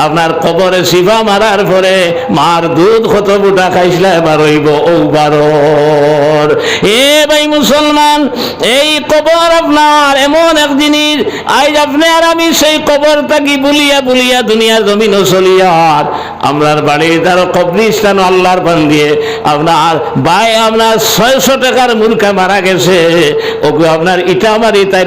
Speaker 1: আপনার কবরে সিফা মারার পরে মার দুধ কত বুটা খাইছিলা, এবার হইব ওবারর। এ ভাই মুসলমান, এই কবর আপনার এমন এক জিনিস, আজ আপনি আর আমি সেই কবর থাকি বুলিয়া বুলিয়া দুনিয়ার জমিন চলিয়ার আমরার বাড়ির দ্বারা কবরিস্তান আল্লাহর বান্দিয়ে আপনার ভাই আপনার 600 টাকার মূর্খা মারা গেছে, ওকে আপনার ইটা মারি তাই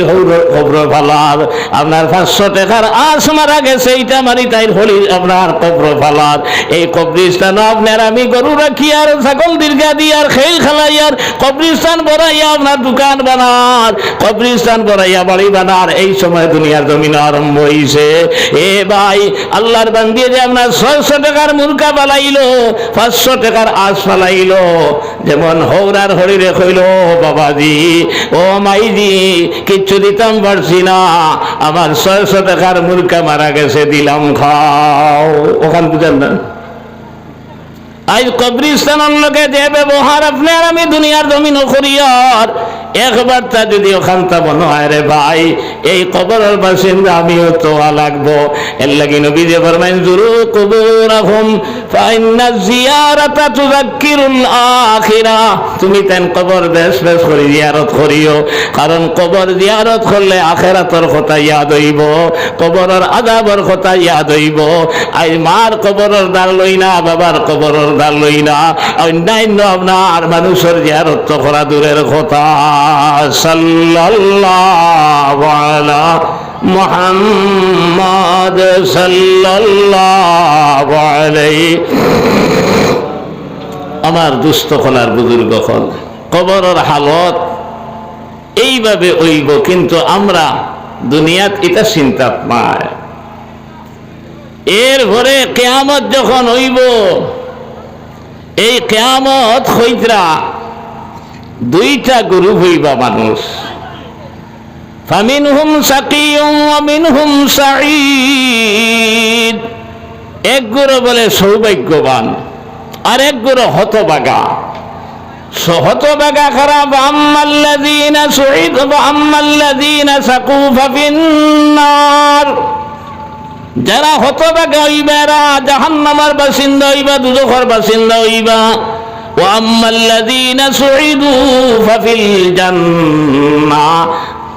Speaker 1: কবর ফালার, আপনার 500 টাকার আস মারা গেছে, ইটা মারি তাই হলি আপনার কবর ফালার। এই কবরিস্তান আপনার আমি গরু রাখি আর ছাগল দীর্ঘা দিয়ে আর খেল খেলাইয়ার কবরিস্তান বড়াইয়া আপনার দোকান বানার, কবরিস্তান বড়াইয়া বাড়ি বানার এই সময় দুনিয়ার জমিন আরম্ভ হইছে। এ ভাই, আল্লাহর বান্দিয়ে যে আপনার 600 টাকার মুরগা বালাইলো, 500 টাকার আস ফালাইলো, যেমন হৌরার হরিরে কইল, বাবাজি ও মাইজি কিচ্ছু দিতাম পারছি না, আমার 600 টাকার মুরগা মারা গেছে, দিলাম খাও। ওখান বুঝেন না, আজ কবরিস্তানের লোকে যে ব্যবহার আপনার আমি দুনিয়ার জমিন করিয়ার, একবার তা যদি ওখানটা মনে হয় রে ভাই এই কবরের বাসিন্দা আমিও তো লাগবো। এর লাগি নবী যে ফরমাইন, জুরু কুবুরাহুম ফাইন্না জিয়ারাতা তুযাক্কিরুল আখিরা, তুমি তেন কবর বেশ বেশ করে জিয়ারত করিও, কারণ কবর জিয়ারত করলে আখিরাতের কথা ইয়াদ হইব, কবরের আযাবের কথা ইয়াদ হইব। আজ মার কবরের দাল লই না, বাবার কবরের দাল লই না, অন্যান্য আপনার মানুষের জিয়ারত করা দূরের কথা। সাল্লাল্লাহু আলা মুহাম্মাদ সাল্লাল্লাহু আলাইহি। আমার দুস্থ খোলার বুজুর্গ হল, কবরের হালত এইভাবে হইব, কিন্তু আমরা দুনিয়াত এটা চিন্তা পাই। এর পরে কিয়ামত যখন হইব, এই কিয়ামত হইতরা দুইটা গ্রুপ হইবা মানুষ, ফামিনহুম শাকিয়ুম ওয়া মিনহুম সাঈদ। এক গ্রুপ বলে সৌভাগ্যবান, আর এক গ্রুপ হতভাগা। হতভাগা খারাপ, আম্মাল্লাযীনা সুঈদু ওয়া আম্মাল্লাযীনা শাকু ফাফিন্নার। যারা হতভাগা হইবা এরা জাহান্নামের বাসিন্দা হইবা, দুজখের বাসিন্দা হইবা। ওয়া আম্মাল্লাযীনা সুঈদু ফাফিল জান্নাহ।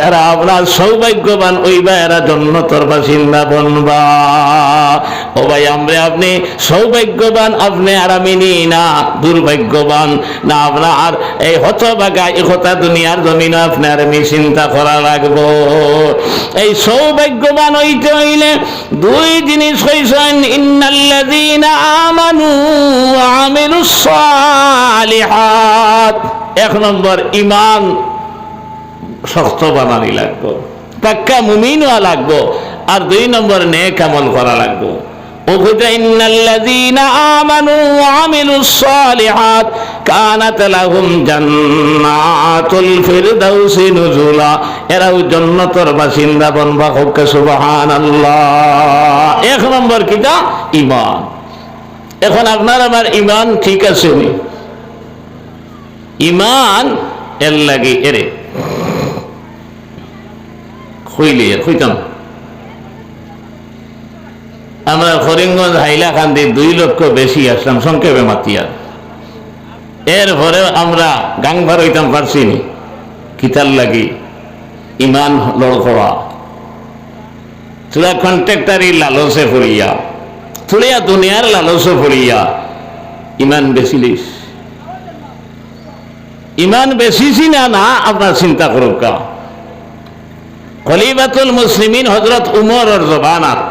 Speaker 1: এরা আপনার সৌভাগ্যবান ওইবা, এরা জন্নতর বাসিন্দা বনবা। ও ভাই, আমরা আপনি সৌভাগ্যবান, আপনি আর আমি না দুর্ভাগ্যবান না। আপনার এই হতভাগা এই কথা দুনিয়ার জমিন আপনার আমি চিন্তা করা লাগবো। এই সৌভাগ্যবান হইতে হইলে দুই জিনিস হইছেন, ইন্নাল্লাযীনা আমানু ওয়া আমিলুস সালিহাত। এক নম্বর ঈমান শক্ত বানানি লাগবো, পাক্কা মুমিন হওয়া লাগবো। আর দুই নম্বর নেক আমল করা লাগবো। ওগুলো ইন্নাল্লাযীনা আমানু ওয়া আমিলুস সালিহাত কানাত লাহুম জান্নাতুল ফিরদাউসি নুজুলা। এরাও জান্নাতের বাসিন্দা বনবা। হোক সুবহানাল্লাহ। এক নম্বর কিটা? ঈমান। এখন আপনার আমার ঈমান ঠিক আছে নি? ঈমান এর লাগি এরে হইতাম আমরা করিমগঞ্জ হাইলাকান্দি 2 লক্ষ বেশি আসলাম সংক্ষেপে মাতিয়া। এরপরে আমরা গাংভার হইতাম পারছি নি কিতার লাগি ইমান লড়করা তোরা কন্ট্রাক্টারি লালসে পড়িয়া, তোরা দুনিয়ার লালসে পড়িয়া ইমান বেশিলিস। ইমান বেশিছি না না আপনার চিন্তা করুক। খলিফাতুল মুসলিমিন হযরত উমরের জবানাত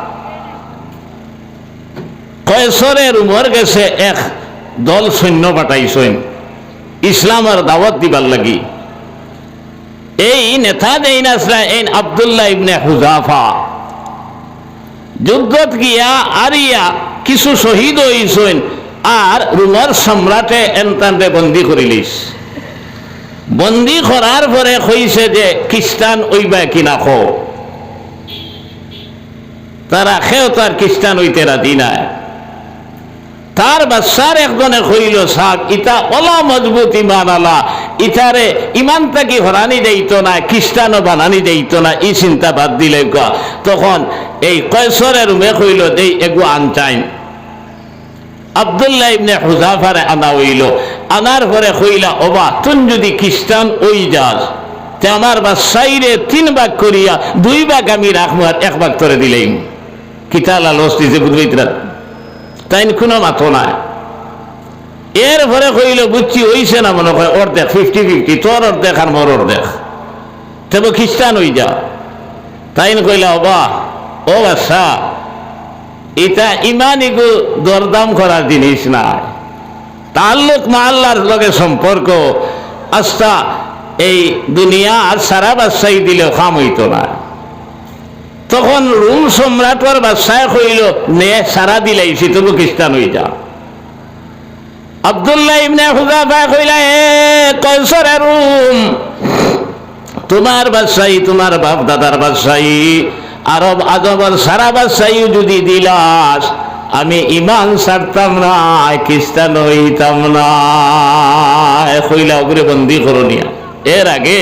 Speaker 1: কয়সরের উমর গেছে এক দল সৈন্য পাঠাইছেন ইসলামের দাওয়াত দিবার লাগি। এই নেতা দেই নাসরা এই আব্দুল্লাহ ইবনে হুযাফা যুদ্ধত গিয়া আরিয়া কিছু শহীদ হইছেন আর রোমের সম্রাটে এনতানরে বন্দী করিলিস। বন্দী করার পরে কইছে যে খ্রিস্টান ওইবা কিনা খো, তারা খেও তার খ্রিস্টান হইতে রাজি নাই। তার বাচ্চার একজনে কইল সাক ইটা ওলা মজবুত ইমান আলা, ইটারে ইমান তাকে হরানি দেইত না, খ্রিস্টানও বানানি দেইত না। এই চিন্তা বাদ দিলে তখন এই কয়সরের রুমে কইল দেই এগু আনচাইন। আব্দুল্লাহ ইবনে হুযাফারে আনা হইল। আনার পরে কইলা ওবা তুই যদি খ্রিস্টান ওই যাস তে আমার বাচ্চাইরে 3 ভাগ করিয়া 2 ভাগ আমি রাখবো আর 1 ভাগ করে দিলেই কিতালা লস দিছে বুঝবইতরা তাই কোনো মাথো নাই। এরপরে কইল বুঝছি হইছে না মনে হয় অর্ধেক 50-50, তোর অর্ধেক আর মোর অর্ধেক, তবে খ্রিস্টান হই যা। তাই কইলা ওবা ও বাচ্চা এটা ইমান এগু দরদাম করার জিনিস নাই, তাল্লুক মাল্লার লগে সম্পর্ক। আস্থা এই দুনিয়া আর সারা বাদশাই দিলেও কাম হইতো না। তখন রোম সম্রাটর বাদশায় কইল নে সারা দিলাইছি তবু খ্রিস্টান হই যা। আব্দুল্লাহ ইবনে হুযাফা কইলা এ কয়সরে রোম, তোমার বাদশাই তোমার বাপ দাদার বাদশাই আরব আজমের সারা বাদশাই যদি দিলাস আমি ইমান ছাড়তাম না, খ্রিস্টান হইতাম না। কইলা ওগুলো বন্দি করনিয়া। এর আগে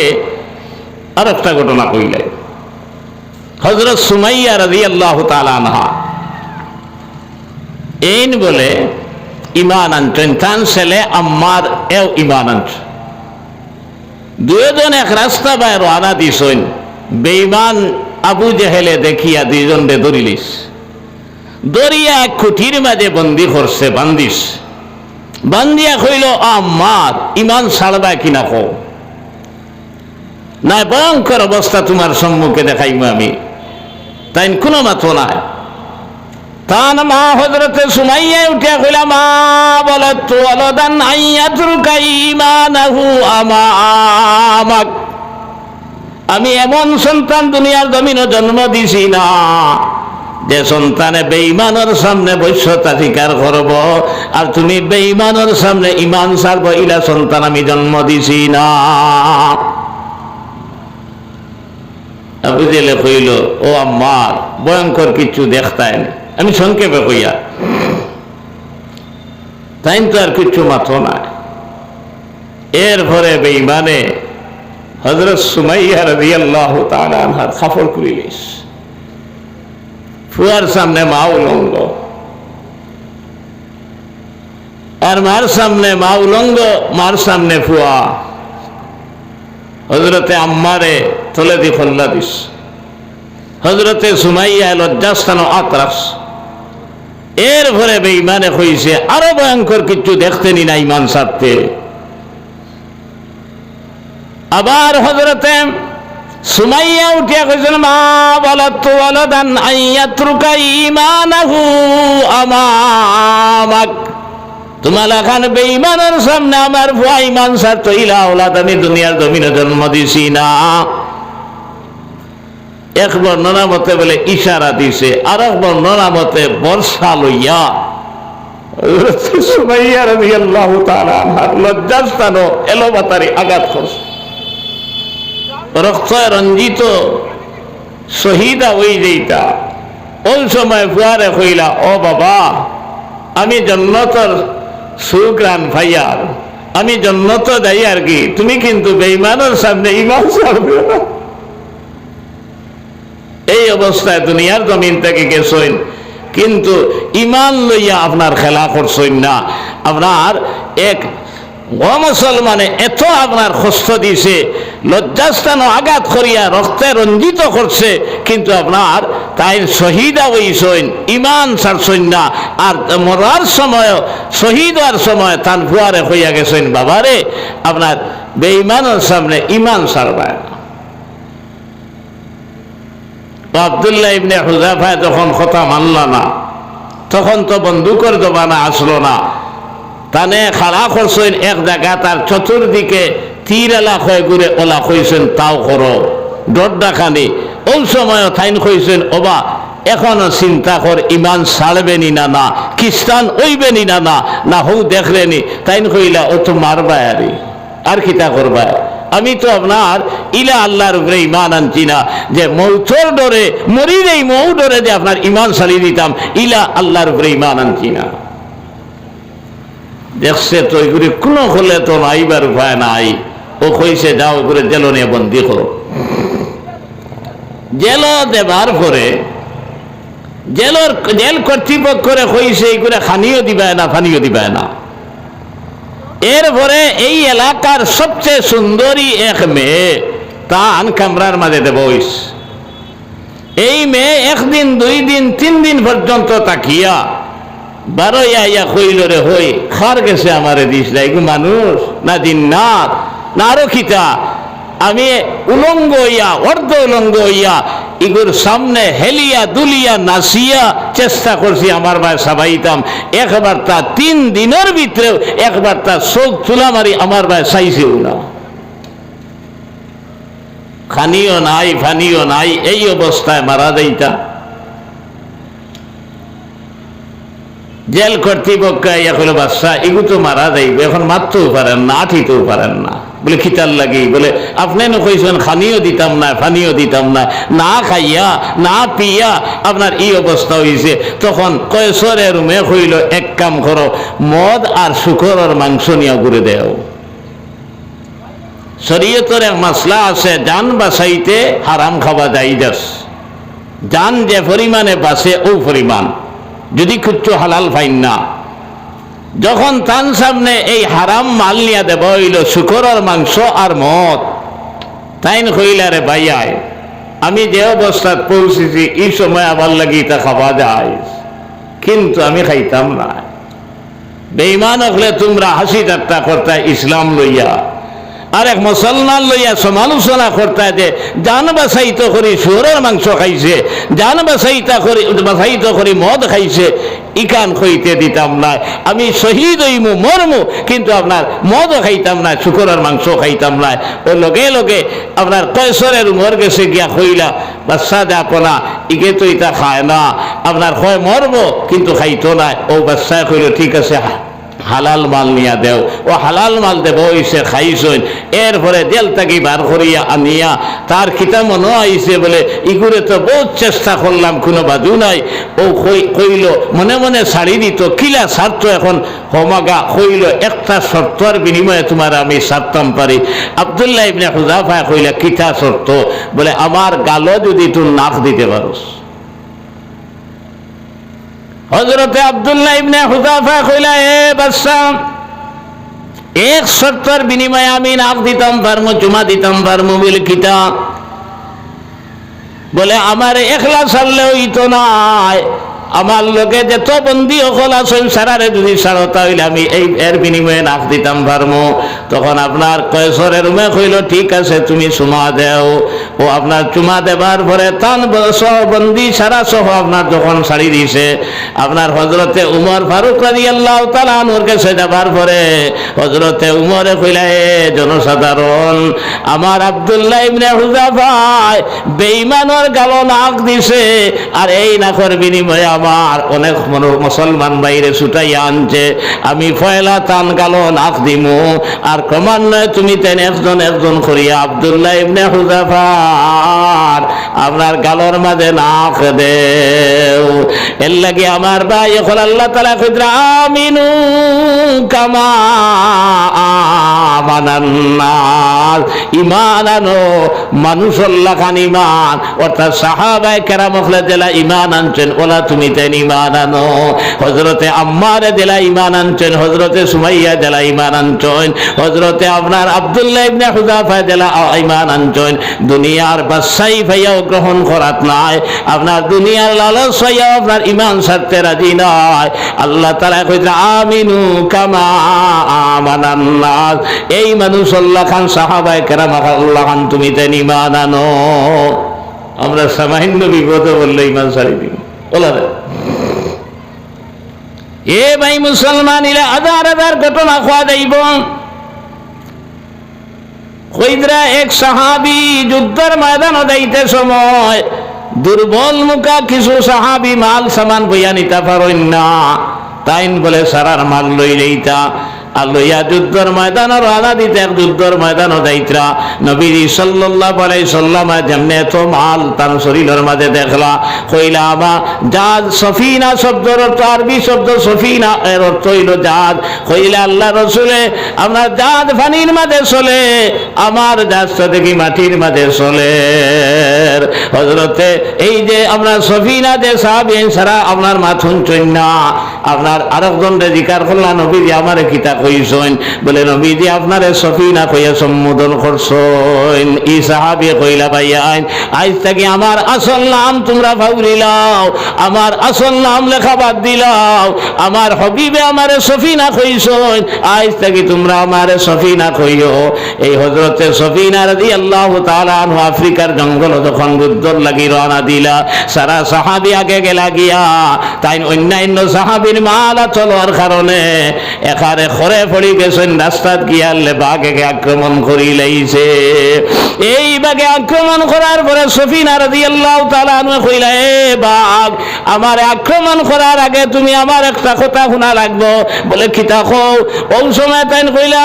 Speaker 1: আর একটা ঘটনা কইলে হযরত সুমাইয়া রাদিয়াল্লাহু তাআলা আনহা এইন বলে ইমান আনতেন, তান ছেলে আম্মার এও ইমান আনত। দুজন এক রাস্তা বাই রওনা দিছেন। বেঈমান আবু জেহেলে দেখিয়া দুইজনরে ধরিলিস, দরিয়া এক খুঁটির মাঝে বন্দি করছে, বান্দিস। বান্দিয়া কইল আম্মার ইমান ছাড়বা কিনা কো না, ভয়ঙ্কর অবস্থা তোমার সম্মুখে দেখাইব আমি। তাই কোনো মাথো নাই। তান মা হযরতে সুমাইয়া উঠিয়া কইলা মা বলত ওয়ালাদান আইয়াতুকা ঈমানাহু আমাক, আমি এমন সন্তান দুনিয়ার জমিনে জন্ম দিছি না যে সন্তানে বেঈমানের সামনে বৈশ্যতা স্বীকার করব, আর তুমি বেঈমানের সামনে ইমান ছাড়ব, ইলা সন্তান আমি জন্ম দিছি না। আবু জেলে কইল ও আম্মার ভয়ঙ্কর কিছু দেখতাই না, আমি সংক্ষেপে কইয়া তাই তো আর কিছু মাথো নাই। এরপরে বেঈমানে হযরত সুমাইয়া রাদিয়াল্লাহু তাআলা আনহার কাপড় খুলিলিস। ফুয়ার সামনে মা উলঙ্গ, আর মার সামনে মা উলঙ্গ, মার সামনে ফুয়া। হজরতে আম্মারে তলে দি খোল্লা দিস, হজরতে সুমাইয়া লজ্জাস্থান আতরাস। এরপরে বেঈমানে কইছে আরো ভয়ঙ্কর কিছু দেখতেনি না ইমান ছাড়তে। আবার হজরতে সুমাইয়া উঠিয়া কইছেন মা ওয়ালাদতু ওয়ালাদান আইয়াতরুকা ঈমানাহু আমামাক, তোমার এখন বেঈমানের সামনে আমার ভুয়া ইমান ছাড়তো ইলা ওলাদ আমি দুনিয়ার জমিনে জন্ম দিছি না। এক বর্ণনা মতে বলে ইশারা দিছে, আর এক বর্ণনা মতে বর্ষা লইয়া সুমাইয়া রাদিয়াল্লাহু তাআলা আনহার লজ্জাস্থান এলোপাতারি আঘাত করছে। রক্ত রঞ্জিত শহীদা ওই যেইটা ওই সময় ফুয়ারে কইলা ও বাবা আমি জন্নতর সুগ্রান ভাইয়ার, আমি জন্নত যাই আর কি, তুমি কিন্তু বেঈমানের সামনে ইমান ছাড়বে না। এই অবস্থায় দুনিয়ার জমিন থেকে গেছেন, কিন্তু ইমান লইয়া আপনার খেলা করছেন না। আপনার এক মুসলমানে এত আপনার কষ্ট দিছে, লজ্জাস্থান আঘাত করিয়া রক্তে রঞ্জিত করছে, কিন্তু আপনার তাই শহীদা হইছেন, ইমান ছাড়ছেন না। আর মরার সময় শহীদ হওয়ার সময় তান ফুয়ারে হইয়া গেছেন বাবারে আপনার বেঈমানের সামনে ইমান ছাড়বা না। আব্দুল্লাহ ইবনে হুযাফা যখন কথা মানল না, তখন তো বন্দুকের জমানা আসলো না, তানে খাড়া করছেন এক জায়গা, তার চতুর্দিকে তীর এলাক হয়ে ঘুরে ওলা কইছেন তাও করো ডরডা খানি। ওই সময় থাইন কইছেন ওবা এখনো চিন্তা কর ইমান ছাড়বেনি না, না খ্রিস্টান ওইবেনি না, না না হৌ দেখলেনি। তাইন কইলা ও তো মারবা আর কিতা করবা, আমি তো আপনার ইলা আল্লাহর উপরে ইমান আনছি না যে মৌতর ডরে মরি নেই, মৌ ডরে যে আপনার ইমান ছাড়িয়ে দিতাম, ইলা আল্লাহর উপরে ইমান আনছি না। দেখছে তো এগুলি কোনো হলে তো আইবার উপায় নাই। ও কইছে যাও করে জেল নিয়ে বন্দি করো। জেল দেবার পরে জেল কর্তৃপক্ষরে কইছে এইগুলো খানিও দিবায় না, ফানিও দিবায় না। এরপরে এই এলাকার সবচেয়ে সুন্দরী এক মেয়ে তান কামরার মাঝে দেব। এই মেয়ে একদিন দুই দিন তিন দিন পর্যন্ত তাকিয়া বারোইয়া ইয়া কইল রে হই খার গেছে আমারে দিস না, এগুলো মানুষ না জিন্নাত না আরো খিতা। আমি উলঙ্গ হইয়া অর্ধ উলঙ্গ হইয়া ইগুর সামনে হেলিয়া দুলিয়া নাচিয়া চেষ্টা করছি আমার ভাই সাবাইতাম। একবার তা 3 দিনের ভিতরেও একবার তা চোখ চুলা মারি আমার ভাই চাইছেও না, খানিও নাই ফানিও নাই। এই অবস্থায় মারা যাইতা। জেল কর্তৃপক্ষ এখন বাচ্চা এগু তো মারা যাইবে, এখন মারতেও পারেন না, আঠিতেও পারেন না। বলে খিতার লাগি বলে আপনি কইছেন খানিও দিতাম না ফানিও দিতাম না, না খাইয়া না পিয়া আপনার এই অবস্থা হয়েছে। তখন কয়েসরে রুমে হইল এক কাম করো, মদ আর শুকরের মাংস নিয়ে ঘুরে দেও। শরীয়তের এক মাসলা আছে, জান বাঁচাইতে হারাম খাওয়া যাইদাস। জান যে পরিমাণে বাঁচে ও পরিমাণ যদি কিচ্ছু হালাল ফাইন না। যখন তার সামনে এই হারাম মাল নিয়ে দেব হইল শুকরের মাংস আর মদ, তাইন কইলা রে ভাইয়াই আমি যে অবস্থায় পৌঁছেছি এই সময় আবার লাগি তা খাওয়া যায়, কিন্তু আমি খাইতাম না। বেঈমান হলে তোমরা হাসি ঠাট্টা করতে ইসলাম লইয়া, আর এক মুসলমান লইয়া সমালোচনা করতে যে জান বাছাইত করি শুয়োরের মাংস খাইছে, জান বাছাইত করি মদ খাইছে, ইকান খাইতে দিতাম না। আমি শহীদ হইমু মরমু, কিন্তু আপনার মদও খাইতাম না, শুকরের মাংস খাইতাম না। ও লগে লগে আপনার কয়সরের উমর গেছে গিয়া কইলা বাচ্চা যাপনা ইকে তো ইটা খায় না, আপনার হয় মরবো কিন্তু খাইতো না। ও বাচ্চায় কইল ঠিক আছে হালাল মাল নিয়া দেও। ও হালাল মাল দেব হইছে খাইছেন। এরপরে জেল থাকি বার করিয়া আনিয়া তার খিতা মনে আইছে বলে ইগুরে তো বহুত চেষ্টা করলাম কোনো বাজু নাই। ও কইল মনে মনে ছাড়ি দিত, কিলা ছাড়ত এখন হমাগা কইল একটা শর্তর বিনিময়ে তোমার আমি ছাড়তাম পারি। আব্দুল্লাহ ইবনে হুযাফা কইলা কিতা শর্ত? বলে আমার গালো যদি তুই নাক দিতে পারোস। হযরতে আব্দুল্লাহ ইবনে হুযাফা কইলা এ বাদশা এক শর্তের বিনিময়ে আমি নাক দিতাম পারমু, চুমা দিতাম পারমু বলে কিতা? বলে আমার একলা ছাড়লেও ইতো নাই, আমার লোকে যত বন্দী অকল আছেন সারারে যদি সারতা হইলে আমি এর বিনিময়ে নাক দিতাম পারমু। তখন আপনার কয়সরের রুমে কইল ঠিক আছে তুমি চুমা দেও। ও আপনার চুমা দেবার পরে তান বন্দী সারা সহ আপনার যখন ছাড়ি দিছে, আপনার হজরতে উমর ফারুক রাদিয়াল্লাহু তাআলা আনহুর কাছে যাবার পরে হজরতে উমরে কইলা, এ জনসাধারণ, আমার আব্দুল্লাহ ইবনে হুযাফা বেঈমানের গালো নাক দিছে, আর এই নাকের বিনিময়ে আমার অনেক মুসলমান বাইরে ছুটাইয়া আনছে, আমি পয়লা তান গালো নাক দিমু, আর ক্রমান্বয়ে তুমি তেন একজন একজন করিয়া আব্দুল্লাহ ইবনে হুযাফার আপনার গালোর মাঝে নাক দেও। এর লাগে আমার ভাই এখন আল্লাহ তাআলা কইরা আমিনু কামা আমানান নাস, ঈমান আনো মানুষ আল্লাহ খান ঈমান, অর্থাৎ সাহাবায়ে কেরাম হলে জেলা ঈমান আনছেন ওলা তুমি তেন ঈমান আনো। হযরতে আম্মারে জেলা ঈমান আনছেন, হযরতে সুমাইয়া জেলা ঈমান আনছেন, হযরতে আপনার আব্দুল্লাহ ইবনে হুযাফা জেলা ঈমান আনছেন। দুনিয়ার বাদশাহী ভাইয়াও গ্রহণ করাত নাই, আপনার দুনিয়ার লালচ ভাইয়াও আপনার ঈমান ছাড়তে রাজি নয়। আল্লাহ তাআলা কইরা আমিনু কামা আমানান নাস, এই মানুষ আল্লাহ খান সাহাবায়ে কেরাম আল্লাহ খান তুমি তেন ঈমান আনো। আমরা সামান্য বিপদে বললে ঈমান ছাড়ি দিই বলা রে। এ ভাই মুসলমান, ইলা হাজার হাজার ঘটনা খোয়া যাইব। কইদরা এক সাহাবী যুদ্ধের ময়দানে যাইতে সময় দুর্বল মুখা কিছু সাহাবী মাল সামান বইয়া নিতে পারেন না, তাইন বলে সারার মাল লই লইতা আর লইয়া যুদ্ধের ময়দানে রানা দিতে এক যুদ্ধের ময়দানে যাইত্রা। নবী সাল্লাল্লাহু আলাইহি সাল্লাম যেমনে এত মাল তার শরীরের মাঝে দেখলা, কইলা আমার জাহাজ, সফিনা শব্দের অর্থ আরবি শব্দ সফিনা, এর অর্থ হইল জাহাজ। কইলা আল্লাহ রসুলে আপনার জাহাজ পানির মাঝে চলে, আমার জাহাজটা দেখি মাটির মাঝে চলে। হযরতে এই যে আপনার সফিনা যে সাহাবী সারা আপনার মাথুন চন্না, আপনার আরেকজন জিকার করলা নবী আমার কিতা কইছেন, বলে নবীজি আপনারে সফিনা কইয়া সম্বোধন করছেন। ই সাহাবী কইলা ভাইয়ান আজ থেকে আমার আসল নাম তোমরা ভাউরিলাও, আমার আসল নাম লেখা বাদ দিলাও, আমার হবিবে আমারে সফিনা কইছেন, আজ থেকে তোমরা আমারে সফিনা কইও। এই হযরতে সফিনা রাদিয়াল্লাহু তাআলা আনহু আফ্রিকার জঙ্গল যখন যুদ্ধর লাগি রওনা দিলা, সারা সাহাবী আগে গেলা গিয়া তাই অন্যান্য সাহাবীর মালা চলার কারণে এখানে খরে পড়ি গেছেন, রাস্তাত গিয়ালে বাঘে আক্রমণ করি লাইছে। এই বাঘে আক্রমণ করার পরে সফিনা রাদিয়াল্লাহু তাআলা আনহু কইলা, এ বাঘ আমারে আক্রমণ করার আগে তুমি আমার একটা কথা শোনা লাগবো। বলে কিতা কও? ওই সময় তাই কইলা,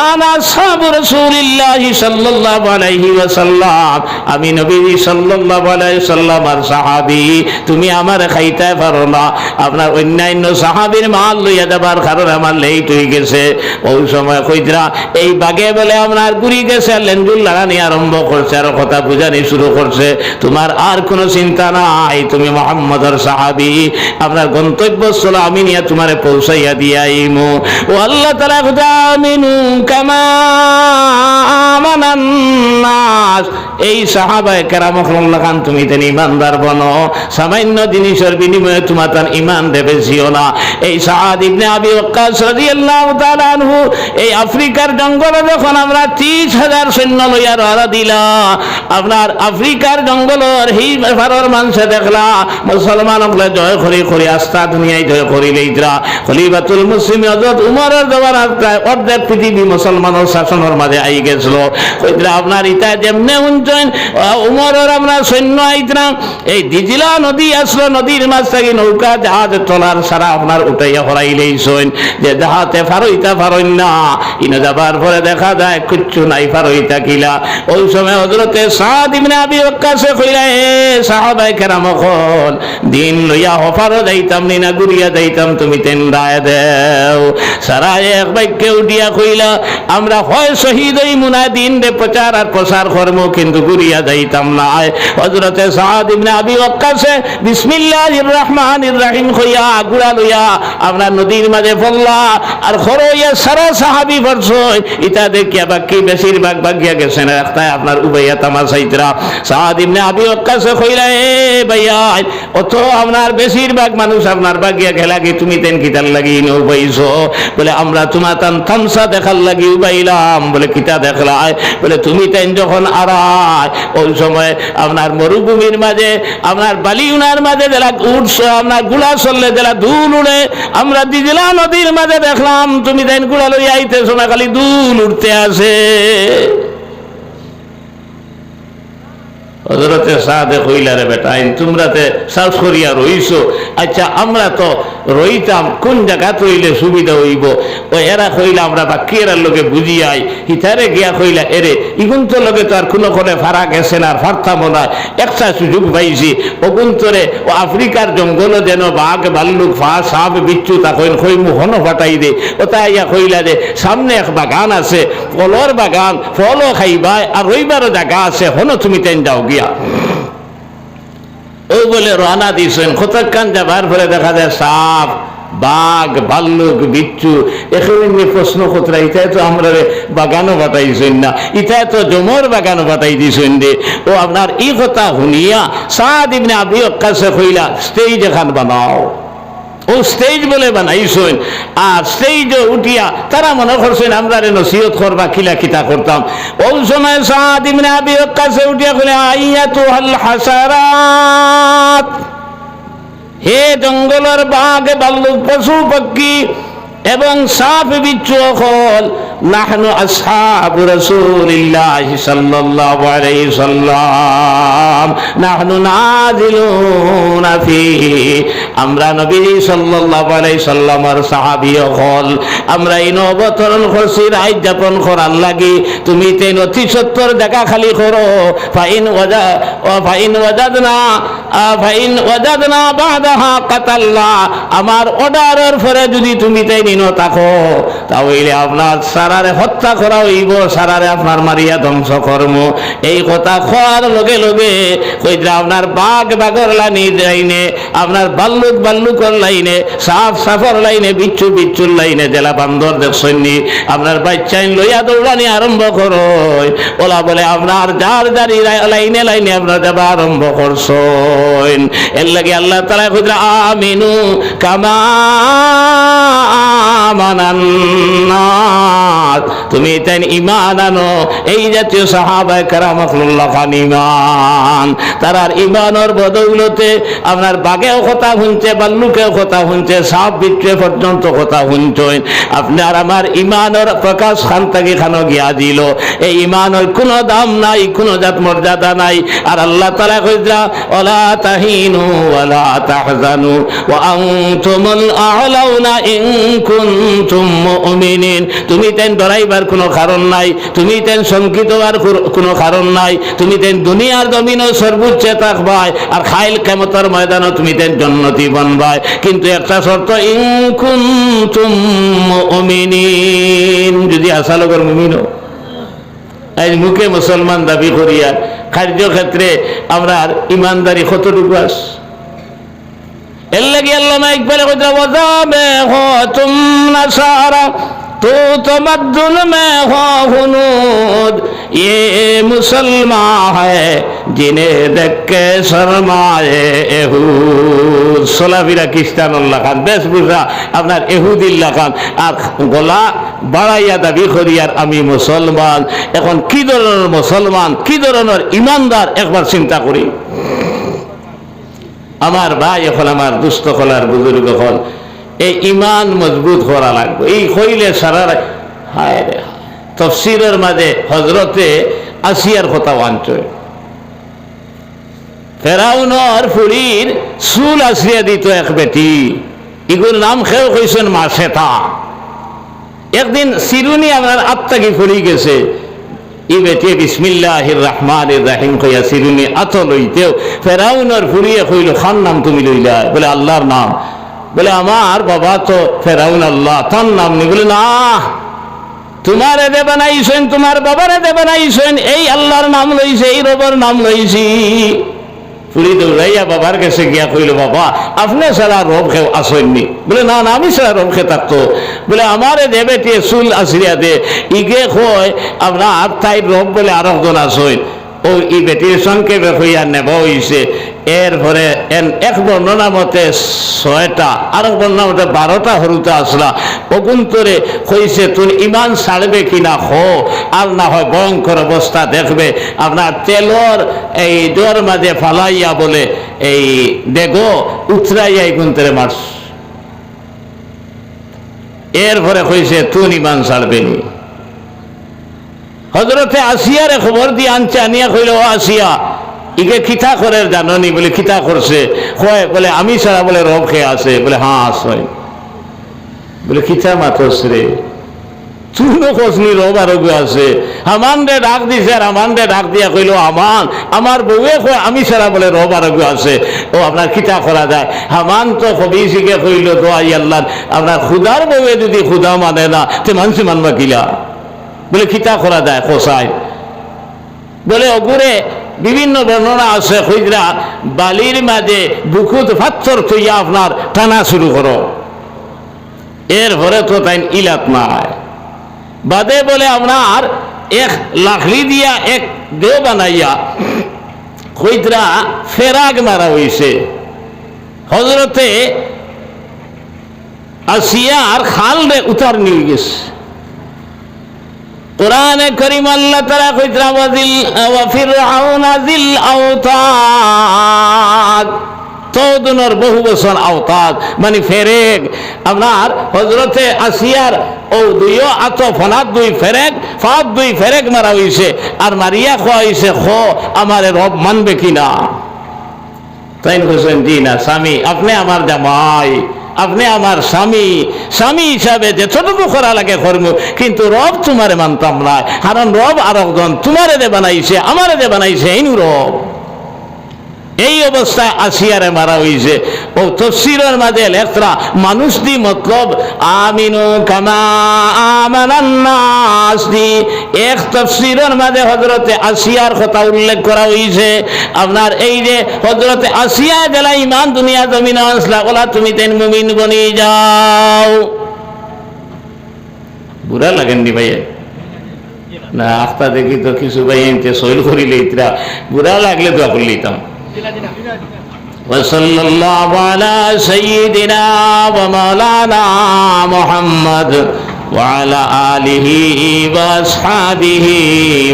Speaker 1: আনা সাহাবু রাসূলিল্লাহি সাল্লাল্লাহু আলাইহি ওয়াসাল্লাম, আমি নবী সাল্লাল্লাহু আলাইহি ওয়াসাল্লাম আর সাহাবী, তুমি আমারে খাইতে পারো না, আপনার অন্যান্য সাহাবীর মাল লইয়া যাবার কারণে আমার লেট হয়ে গেছে। ওই সময় কইতরা এই বাগে বলে আপনার গুড়ি গেছে, লেঞ্জুল লাগানি আরম্ভ করছে, আর কথা বুঝানি শুরু করছে, তোমার আর কোনো চিন্তা নাই, তুমি মুহাম্মদের সাহাবী, আপনার গন্তব্যস্থল আমি নিয়ে তোমারে পৌঁছাইয়া দিয়াইমু। ও আল্লাহ তাআলা কথা আমিনু কামা আমানান নাস, এই সাহাবায়ে কেরাম খান তুমি তেন ইমানদার বনো, সামান্য জিনিসের বিনিময়ে তোমার তার ইমান দেবে জিও না। এই সাআদ ইবনে আবি ওয়াক্কাস রাদিয়াল্লাহু তাআলা আনহু এই আফ্রিকার জঙ্গলে যখন আমরা 30,000 সৈন্য লইয়া রওনা দিলা, আপনার আফ্রিকার জঙ্গলের এই ব্যাপারের মানুষে দেখলা মুসলমান হলে জয় করি করি আস্থা দুনিয়ায় জয় করি লইতরা। খলিফাতুল মুসলিম হযরত উমরের জমানার প্রায় অর্ধেক পৃথিবী মুসলমানের শাসনের মাঝে আই গেছিল। কইতরা আপনার ইটা যেমনে উঞ্চন উমরের আপনার সৈন্য আইতরা, এই দিজিলা নদী আসলো, নদীর মাছ থেকে নৌকা জাহাজ ট্রলার সারা আপনার উঠাইয়া হরাই লইছেন, যে জাহাজে ফারইতা ফারইন না, ইনে যাবার পরে দেখা যায় কিচ্ছু নাই ফারইতা কিলা। ওই সময় হযরতে সাদ ইবনে আবি ওয়াক্কাস কইলা, এ সাহাবায়ে কেরাম কল দিন লইয়া হফার যাইতাম না গুরিয়া যাইতাম, তুমি তেন রায় দেও। সারা এক বাক্যে উঠিয়া কইলা, আমরা হয় শহীদ হই মুনা দিন রে প্রচার আর প্রসার কর্ম, কিন্তু ঘুরিয়া যাইতাম না। হযরতে সাদ ইবনে আবি ওয়াক্কাস বিসমিল্লাহির রহমানির রহিম কইয়া গুড়া লইয়া আপনার নদীর মাঝে পড়লা, আর খরইয়া সারা সাহাবী পড়ছই। ইটা দেখিয়া বাকি বেশিরভাগ ভাগিয়া গেছেন রাস্তায় আপনার উবাইয়া তামাশাইতরা। সাদ ইবনে আবি ওয়াক্কাস কইলা, এ ভাইয়া অত আপনার বেশিরভাগ মানুষ আপনার বাগিয়া খেলা কি তুমি তেন কিতার লাগি উবাইছো? বলে আমরা তোমার তামসা দেখার লাগি উবাইলাম। বলে কিতা দেখলাই? বলে তুমি তেন যখন আড়াই ওই সময় আপনার মরুভূমির মাঝে আপনার বালিউনার মাঝে যারা উঠছো আপনার গুলা চললে যারা দুল উড়ে, আমরা দিজিলা নদীর মাঝে দেখলাম তুমি তেন গুলা লই আইতেছো না, খালি দুল উঠতে আসে। হযরতে সাদে কইলা, রে বেটা তোমরাতে সাউস করিয়া রইছো, আচ্ছা আমরা তো রইতাম কোন জায়গা রইলে সুবিধা হইব? ও এরা কইলা আমরা বাকি এরার লোকে বুঝিয়াই হিতারে গিয়া কইলা, এরে ইগুন্তর লোকে তো আর কোনো করে ফারা গেছে না, আর ফারতাম না, একটা সুযোগ পাইছি অগুন্তরে ও আফ্রিকার জঙ্গল যেন বাঘ ভাল্লুক ফা সাপ বিচ্ছু তখন কই মুহন ফাটাই দে। ও তাই কইলা যে সামনে এক বাগান আছে, ফলর বাগান, ফলও খাইবা আর রইবারও জায়গা আছে, হনো তুমি তেন যাও গিয়া। ও বলে রানা দিছেন, কতক্ষণ যাবার পরে দেখা যায় সাপ বাঘ ভাল্লুক বিচ্ছু এখানে প্রশ্ন কোথা, ইটাই তো আমরা বাগানও বাটাইছেন না, ইটাই তো জমর বাগানও বাটাই দিছেন রে। ও আপনার এই কথা শুনিয়া সাদ ইবনে আবি ওয়াক্কাস কইলা, স্টেজ এখান বানাও। ও স্টেজ বলে বানাইছেন, আর স্টেজে উঠিয়া তারা মনে করছেন আমরা নসিহত করবা কিলা কিতা করতাম। ওই সময় সাদ ইবনে আবি ওয়াক্কাস উঠিয়া কইলে, আইয়াতুল হাসারাত, হে জঙ্গলের বাঘ ভাল্লুক পশু পক্ষী এবং সাপ বিচ্ছু হল, নাহনু আসহাবু রাসূলিল্লাহি সাল্লাল্লাহু আলাইহি সাল্লাম নাহনু নাজিলুনা ফিহি, আমরা নবী সাল্লাল্লাহু আলাইহি সাল্লামের সাহাবী হল, আমরা এই অবতরণ করছি রাত যাপন করার লাগি। তুমি তেন অতি সত্তর দেখা খালি করো, ফাইন ওয়াজাদনা বাদাহা কাতাল্লাহ, আমার অর্ডারের পরে যদি তুমি তাই নিনো থাকো তাহলে আপনার সারারে হত্যা করা হইব, সারারে আপনার মারিয়া ধ্বংস কর্ম। এই কথা খাওয়ার লগে লগে কইরা আপনার বাঘ বাঘর লাইনে, আপনার ভাল্লুকর লাইনে, সাপ সাপর লাইনে, বিচ্ছু বিচ্ছুর লাইনে, জেলা বান্দর দেখছনি আপনার বাচ্চাইন লইয়া দৌড়ানি আরম্ভ করো। ওলা বলে আপনার যার যারি লাইনে লাইনে আপনার যাবা আরম্ভ করছেন। এর লাগে আল্লাহ তাআলা কইরা আমিনু কামা আমানান্নাস, তুমি তাই ঈমান আনো। এই জাতীয় সাহাবায়ে কেরাম খান ঈমান, তারার ঈমানের বদৌলতে আপনার বাঘেও কথা শুনছে, ভাল্লুকেও কথা শুনছে, সাপ বিচ্ছু পর্যন্ত কথা শুনছেন। আপনার আমার ঈমানের প্রকাশ খান থেকে খানো গিয়া দিল। এই ঈমানের কোনো দাম নাই, কোনো জাত মর্যাদা নাই। আর আল্লাহ তাআলা কইরা, ওয়ালা তাহিনু ওয়ালা তাহজানু ওয়া আনতুমুল আ'লাউনা ইন কুনতুম মুমিনিন, তুমি তেন ডরাইবার কোনো কারণ নাই, তুমি তেন শঙ্কিত হওয়ার কোনো কারণ নাই, তুমি তেন দুনিয়ার জমিনও সর্বোচ্চ থাকবাই, আর খাইল কিয়ামতের ময়দানও তুমি তেন জান্নাতি বানবাই। কিন্তু একটা শর্ত, ইন কুনতুম মুমিনিন, যদি আসালগর মুমিন হও। আজ মুখে মুসলমান দাবি করিয়া কার্যক্ষেত্রে আমরা ইমানদারি কতটুকু আস? এর লাগে আল্লামা ইকবাল কইরা, ওয়াজাবে হো তুম নাসারা তো তমাদ্দুন মে হো হুনুদ, ये मुसलमान है जिन्हें देख के शर्माए एहुद। সোলাফিরা খ্রিস্টানুল্লাহ খান, বেশভূষা আপনার এহুদিল্লাহ খান, আর গলা বাড়াইয়া দাবি করি আর আমি মুসলমান। এখন কি ধরনের মুসলমান, কি ধরনের ইমানদার একবার চিন্তা করি। আমার ভাই এখন, আমার দুস্থ খোলার বুজুর্গ হল, এই ইমান মজবুত করা লাগবে। এই হইলে সারা হায় রে তফসিরের মাঝে হজরতে আসিয়ার কথা আনছয়, ফেরাউনের ফুড়ির চুল আসিয়া দিত এক বেটি, এগুলোর নাম খেয়েও কইছেন মাসেতা। একদিন চিরুনি আপনার আত্মাকে ফুড়ি গেছে, ই বেটি বিসমিল্লাহির রহমানির রহিম কইয়া চিরুনি আত লইতেও ফেরাউনের ফুড়িয়ে কইল, খান নাম তুমি লইলা? বলে আল্লাহর নাম। বলে আমার বাবা তো ফেরাউন, আল্লাহ তার নাম নেই। বলে না, তোমারে দে বানাইছেন, তোমার বাবারে দে বানাইছেন, এই আল্লাহর নাম লইছে, এই রবের নাম লইছি। পুরি দৌড়াইয়া বাবার কাছে গিয়া কইল, বাবা আপনি সারা রব খেয়ে আসেননি? বলে না না, আমি সারা রব খেয়ে থাকতো। বলে আমারে দে বেটি চুল আসিয়া দে, ইগে কয় আপনার তাই রব বলে আর একজন আসেন। ও ই বেটির সংক্ষেপে হইয়া নেব হইছে। এরপরে এক বর্ণনা মতে 6টা, আর এক বর্ণনা মতে 12টা হরুতে আসলা। অগুন্তরে কইছে তুমি ইমান ছাড়বে কিনা হো, আর না হয় ভয়ঙ্কর অবস্থা দেখবে। আপনার তেলর এই ডোর মাঝে ফালাইয়া বলে এই দেখো উতরাইয়া গুন্তরে মারস। এরপরে কইছে তুমি ইমান ছাড়বে নি। হজরতে আসিয়ারে খবর দিয়ে আনছে, আনিয়া কইল, ও আসিয়া ইকে খিতা করে জাননি? বলে খিতা করছে। কয় বলে আমি ছাড়া বলে রব খেয়ে আছে? বলে হ্যাঁ আসয়। বলে খিতা মাতস রে, তুইও খোঁজনি রব আরোগ্য আছে? হামান রে ডাক দিছে, আর হামান রে ডাক দিয়া কইল, হামান আমার বউয়ে কয় আমি ছাড়া বলে রব আরোগ্য আছে। ও আপনার খিতা করা যায়? হামান তো কবি শিখে কইল, দোয়াই আল্লাহ, আপনার খুদার বউয়ে যদি খুদা মানে না তে মানুষ মানবা কিলা? বলে খিতা করা যায় খোসায়। বলে অগুরে বিভিন্ন বর্ণনা আছে, খুঁজরা বালির মাঝে বুকুত পাথর থইয়া আপনার টানা শুরু করো, এরপরে তো তাই ইলাত নাই বাদে। বলে আপনার এক লাকড়ি দিয়া এক দেহ বানাইয়া খুঁজরা ফেরাগ মারা হইছে। হজরতে আসিয়ার খাল রে উতার নিয়ে গেছে। কুরআনে কারীম আল্লাহ তাআলা কইরা ওয়া ফিরআউন যিল আওতাদ, তৌদুনর বহু বছর আওতাদ মানে ফেরেক। আপনার হযরতে আসিয়ার ও দুইও আতো ফনাত দুই ফেরেক, ফাত দুই ফেরেক মারা হইছে। আর মারিয়া খোয়া হইছে, খো আমার রব মানবে কিনা? তাই হোসেন জি না, স্বামী আপনি আমার জামাই, আপনি আমার স্বামী, স্বামী হিসাবে যতটুকু করা লাগে কর্ম, কিন্তু রব তোমারে মানতাম না, কারণ রব আর একজন, তোমারে দে বানাইছে, আমারে দে বানাইছে, এই রব। এই অবস্থায় আসিয়ারে মারা হইছে। ও তাফসীরের মাঝে লেখরা মানুষ দি মতলব আমিনু কামা আমানান নাস দি। এক তাফসীরের মাঝে হযরতে আসিয়ার কথা উল্লেখ করা হইছে। আপনার এই যে হযরতে আসিয়া গেলা ঈমান দুনিয়া জমিনে আসলা, ওলা তুমি তেন মুমিন বনি যাও। বুড়া লাগেননি ভাই না? আস্তা দেখি তো কিছু ভাই এনতে সইল করিলে ইতরা বুড়া লাগলে দোয়া করে লইতাম। وصلى الله على سيدنا ومولانا محمد وعلى آله وأصحابه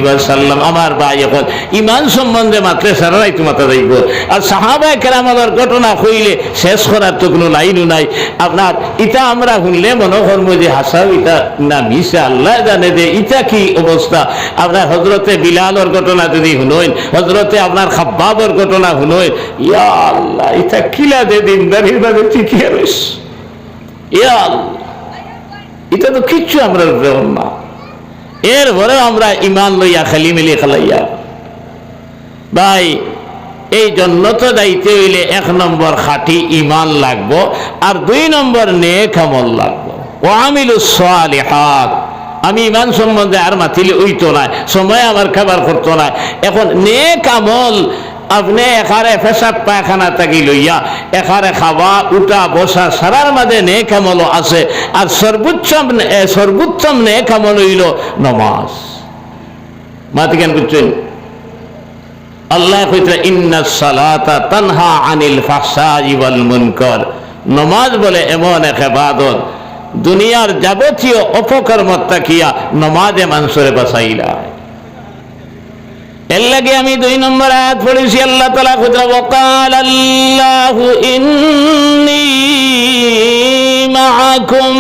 Speaker 1: وسلم। আমার ভাই এখন ইমান সম্বন্ধে মাত্র সারাই তো মাথা যাইব, আর সাহাবায়ে কেরামের ঘটনা কইলে শেষ করার তো কোনো লাইনও নাই। আপনার ইটা আমরা শুনলে মনে করবো যে হাসাও ইটা না মিশা, আল্লাহ জানে যে ইটা কি অবস্থা। আপনার হযরতে বিলালের ঘটনা যদি শুনইন, হযরতে আপনার খাব্বাবের ঘটনা শুনইন, ইয়া আল্লাহ ইটা কিলা দে দিনদারির ভাবে ঠিকই রইস, ইয়া আল্লাহ এটা তো কিচ্ছু আমরা না। এরপরে আমরা ইমান লইয়া খালি মিলি খালাইয়া ভাই, এই জন্য তো যাইতে হইলে 1 নম্বর খাঁটি ইমান লাগবো, আর 2 নম্বর নেক আমল লাগবো। ও আমিলুস সালিহাত। আমি ইমান সম্বন্ধে আর মাতিলে উইতো না, সময় আমার খাবার করতো না। এখন নেক আমল আপনি এখানে পেশাব পায়খানা থাকি লইয়া এখানে খাওয়া উঠা বসা সারার মাঝে নেক আমল আছে। আর সর্বোত্তম নেক আমল হইল নামাজ। মাতি কেন বুঝছেন? আল্লাহ কইতে ইন্নাস সালাতা তানহা আনিল ফাহশাই ওয়াল মুনকার। নামাজ বলে এমন এক ইবাদত, দুনিয়ার যাবতীয় অপকর্ম তাকিয়া নামাজে মানুষের বাঁচাইলা। এর লাগে আমি 2 নম্বর আয়াত পড়েছি। আল্লাহ তাআলা কইতে ওয়াকাল আল্লাহু ইন্নী মাআকুম।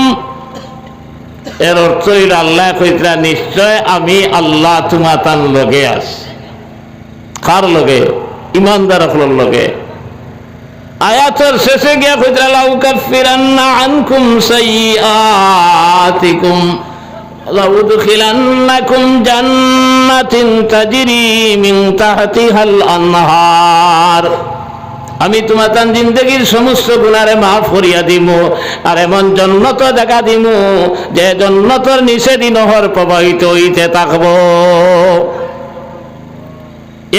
Speaker 1: এর অর্থ হইল আল্লাহ কইতে নিশ্চয় আমি আল্লাহ তোমার লগে আছি। কার লগে? ইমানদার হলোর লগে। আয়াতের শেষে গিয়া কইতে লাউ কাফিরান্না আনকুম সাইয়্যাতিকুম লাউদখিলান্নাকুম জান্নাতিন তাজরি মিন তাহতিহাল আনহার। আমি তোমার তান জিন্দগির সমস্ত গুণারে মাফ করিয়া দিমু, আর এমন জন্নত দেখা দিমু যে জন্নতর নিচে দিনহর প্রবাহিত হইতে থাকব।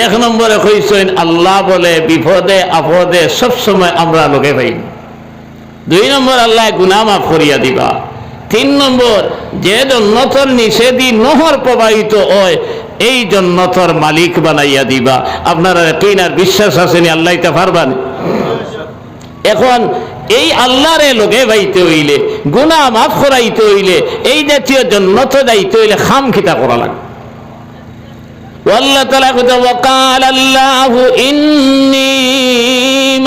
Speaker 1: এক নম্বরে কইছেন আল্লাহ বলে বিপদে আপদে সবসময় আমরা লোকে পাই। 2 নম্বর আল্লাহ গুনাহ মাফ করিয়া দিবা। 3 নম্বর যে জন্নতর নিচে দি নহর প্রবাহিত হয় এই জন্নতর মালিক বানাইয়া দিবা। আপনারা ইয়াকিন আর বিশ্বাস আছেনি আল্লাহ তা পারবেন? এখন এই আল্লাহরে লোকে পাইতে হইলে, গুনাহ মাফ করাইতে হইলে, এই জাতীয় জন্নত যাইতে হইলে খাম খিতা করা লাগে। আল্লাহ তাআলা কইতে ওয়াকাল আল্লাহু ইন্নী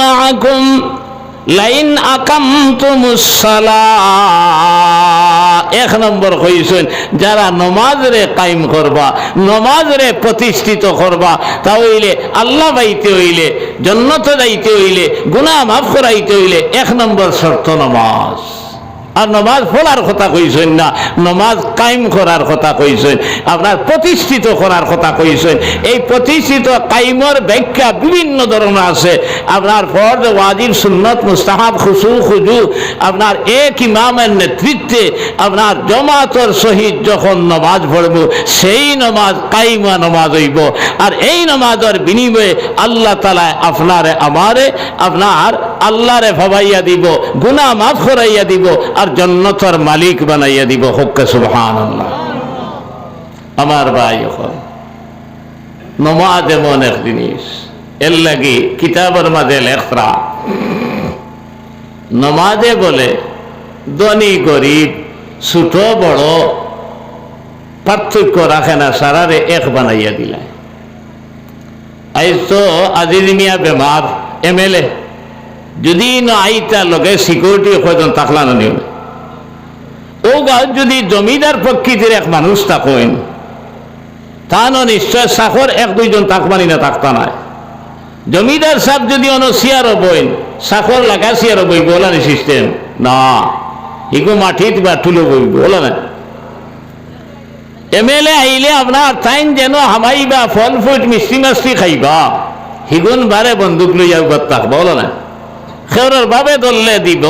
Speaker 1: মাআকুম লাইন আকামতুমুস সালাহ। 1 নম্বর কইছেন যারা নমাজরে কায়েম করবা, নমাজরে প্রতিষ্ঠিত করবা, তাহলে আল্লাহ পাইতে হইলে, জান্নাত যাইতে হইলে, গুনাহ মাফ করাইতে হইলে 1 নম্বর শর্ত নমাজ। আর নমাজ পড়ার কথা কইছেন না, নমাজ কায়েম করার কথা কইছেন, আপনার প্রতিষ্ঠিত করার কথা কইছেন। এই প্রতিষ্ঠিত কায়েমের ব্যাখ্যা বিভিন্ন ধরনের আছে। আপনার ফরজ, ওয়াজিব, সুন্নত, মুস্তাহাব, খুশু, খুজু, আপনার এক ইমামের নেতৃত্বে আপনার জমাতের সহিত যখন নমাজ পড়ব সেই নমাজ কায়েমা নমাজ হইব। আর এই নমাজের বিনিময়ে আল্লাহ তাআলা আপনারে আমারে আপনার আল্লাহরে ভাবাইয়া দিব, গুনাহ মাফ করাইয়া দিব, আর জান্নাতের মালিক বানাইয়া দিব। হক্কে সুবহানাল্লাহ। আমার ভাই, এখন নমাজ এমন এক জিনিস, এর লাগি কিতাবের মাঝে লেখরা নমাজে বলে ধনী গরিব, ছোট বড় পার্থক্য রাখে না, সারারে এক বানাইয়া দিলা। আজ তো আজিজ মিয়া বেমার, MLA যদি না আইতা লগে সিকিউরিটি কয়জন থাকলা না নিয়ম। ও গাঁত যদি জমিদার প্রকৃতির এক মানুষ থাকেন, তা নিশ্চয় সাখর 1-2 জন থাকবানি না, থাকতা নাই। জমিদার সাহেব যদি অন চেয়ারও বইন, সাখর লাগা চেয়ারও বইব, ওলা নি সিস্টেম না, ইগো মাটিত বা তুলো বইব, ওলা না। MLA আইলে আপনার টাইম যেন হামাইবা, ফল ফুট মিষ্টি মাস্তি খাইবা, হিগুন বারে বন্দুক লইয়া থাকবা, ওলা না। খেওরের ভাবে ধরলে দিব,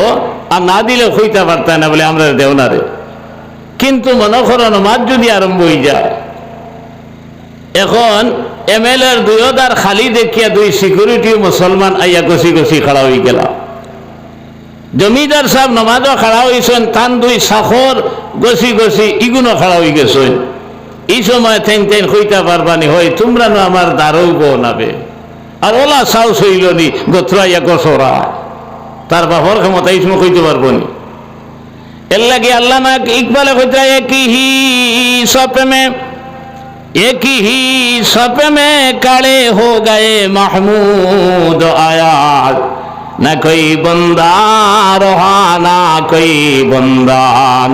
Speaker 1: আর না দিলে হইতে পারতাম না বলে আমরা দেও না রে। কিন্তু মনে করো নমাজ যদি আরম্ভ হয়ে যায়, এখন MLA-র 2 দ্বার খালি দেখিয়া 2 সিকিউরিটি মুসলমান আইয়া গছি গছি খাড়া হয়ে গেল। জমিদার সাহেব নমাজও খাড়া হয়েছেন, তান 2 সাখর গছি গছি ইগুনো খাড়া হয়ে গেছেন। এই সময় তেন তেন হইতে পারবানি, হয় তোমরা না আমার দাঁড়াইব নাবে, আর ওলা সাহস হইল নি গোত্রাইয়া গছরা, তার বাপর ক্ষমতা এই সময় কইতে পারবো নি। এর লাগে আল্লামা ইকবালে কইতে একই হি सप में काले हो गए महमूद आयात, न कोई बंदा रोहाना कोई बंदा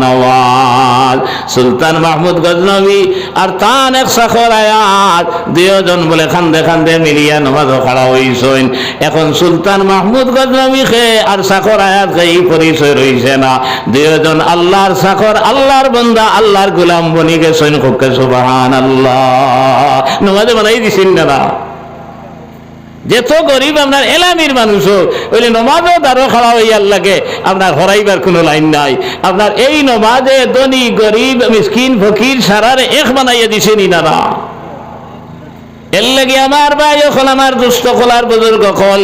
Speaker 1: नवाज। সুলতান মাহমুদ গজনবী আর তান 100 আয়াত 2 জন বলে খান্দে খান্দে মিলিয়া নামাজ খাড়া হইছেন। এখন সুলতান মাহমুদ গজনবী খে আর 100 আয়াত খে পরিচয় রইছে না। 2 জন আল্লাহর সাখর, আল্লাহর বান্দা, আল্লাহর গোলাম বনি গেছেন। খুবকে সুবহানাল্লাহ। নামাজে বানাই দিছেন না। যেত গরিব আপনার এলামির মানুষ হোক, ওইলে নমাজও দারো খাড়া হইয়ার লাগে, আপনার হরাইবার কোনো লাইন নাই। আপনার এই নমাজে ধনী গরিব মিসকিন ফকির সারারে এক বানাইয়া দিছেন ইনারা। এর লাগে আমার ভাই হল, আমার দুস্থ খোলার বুজুর্গ হল,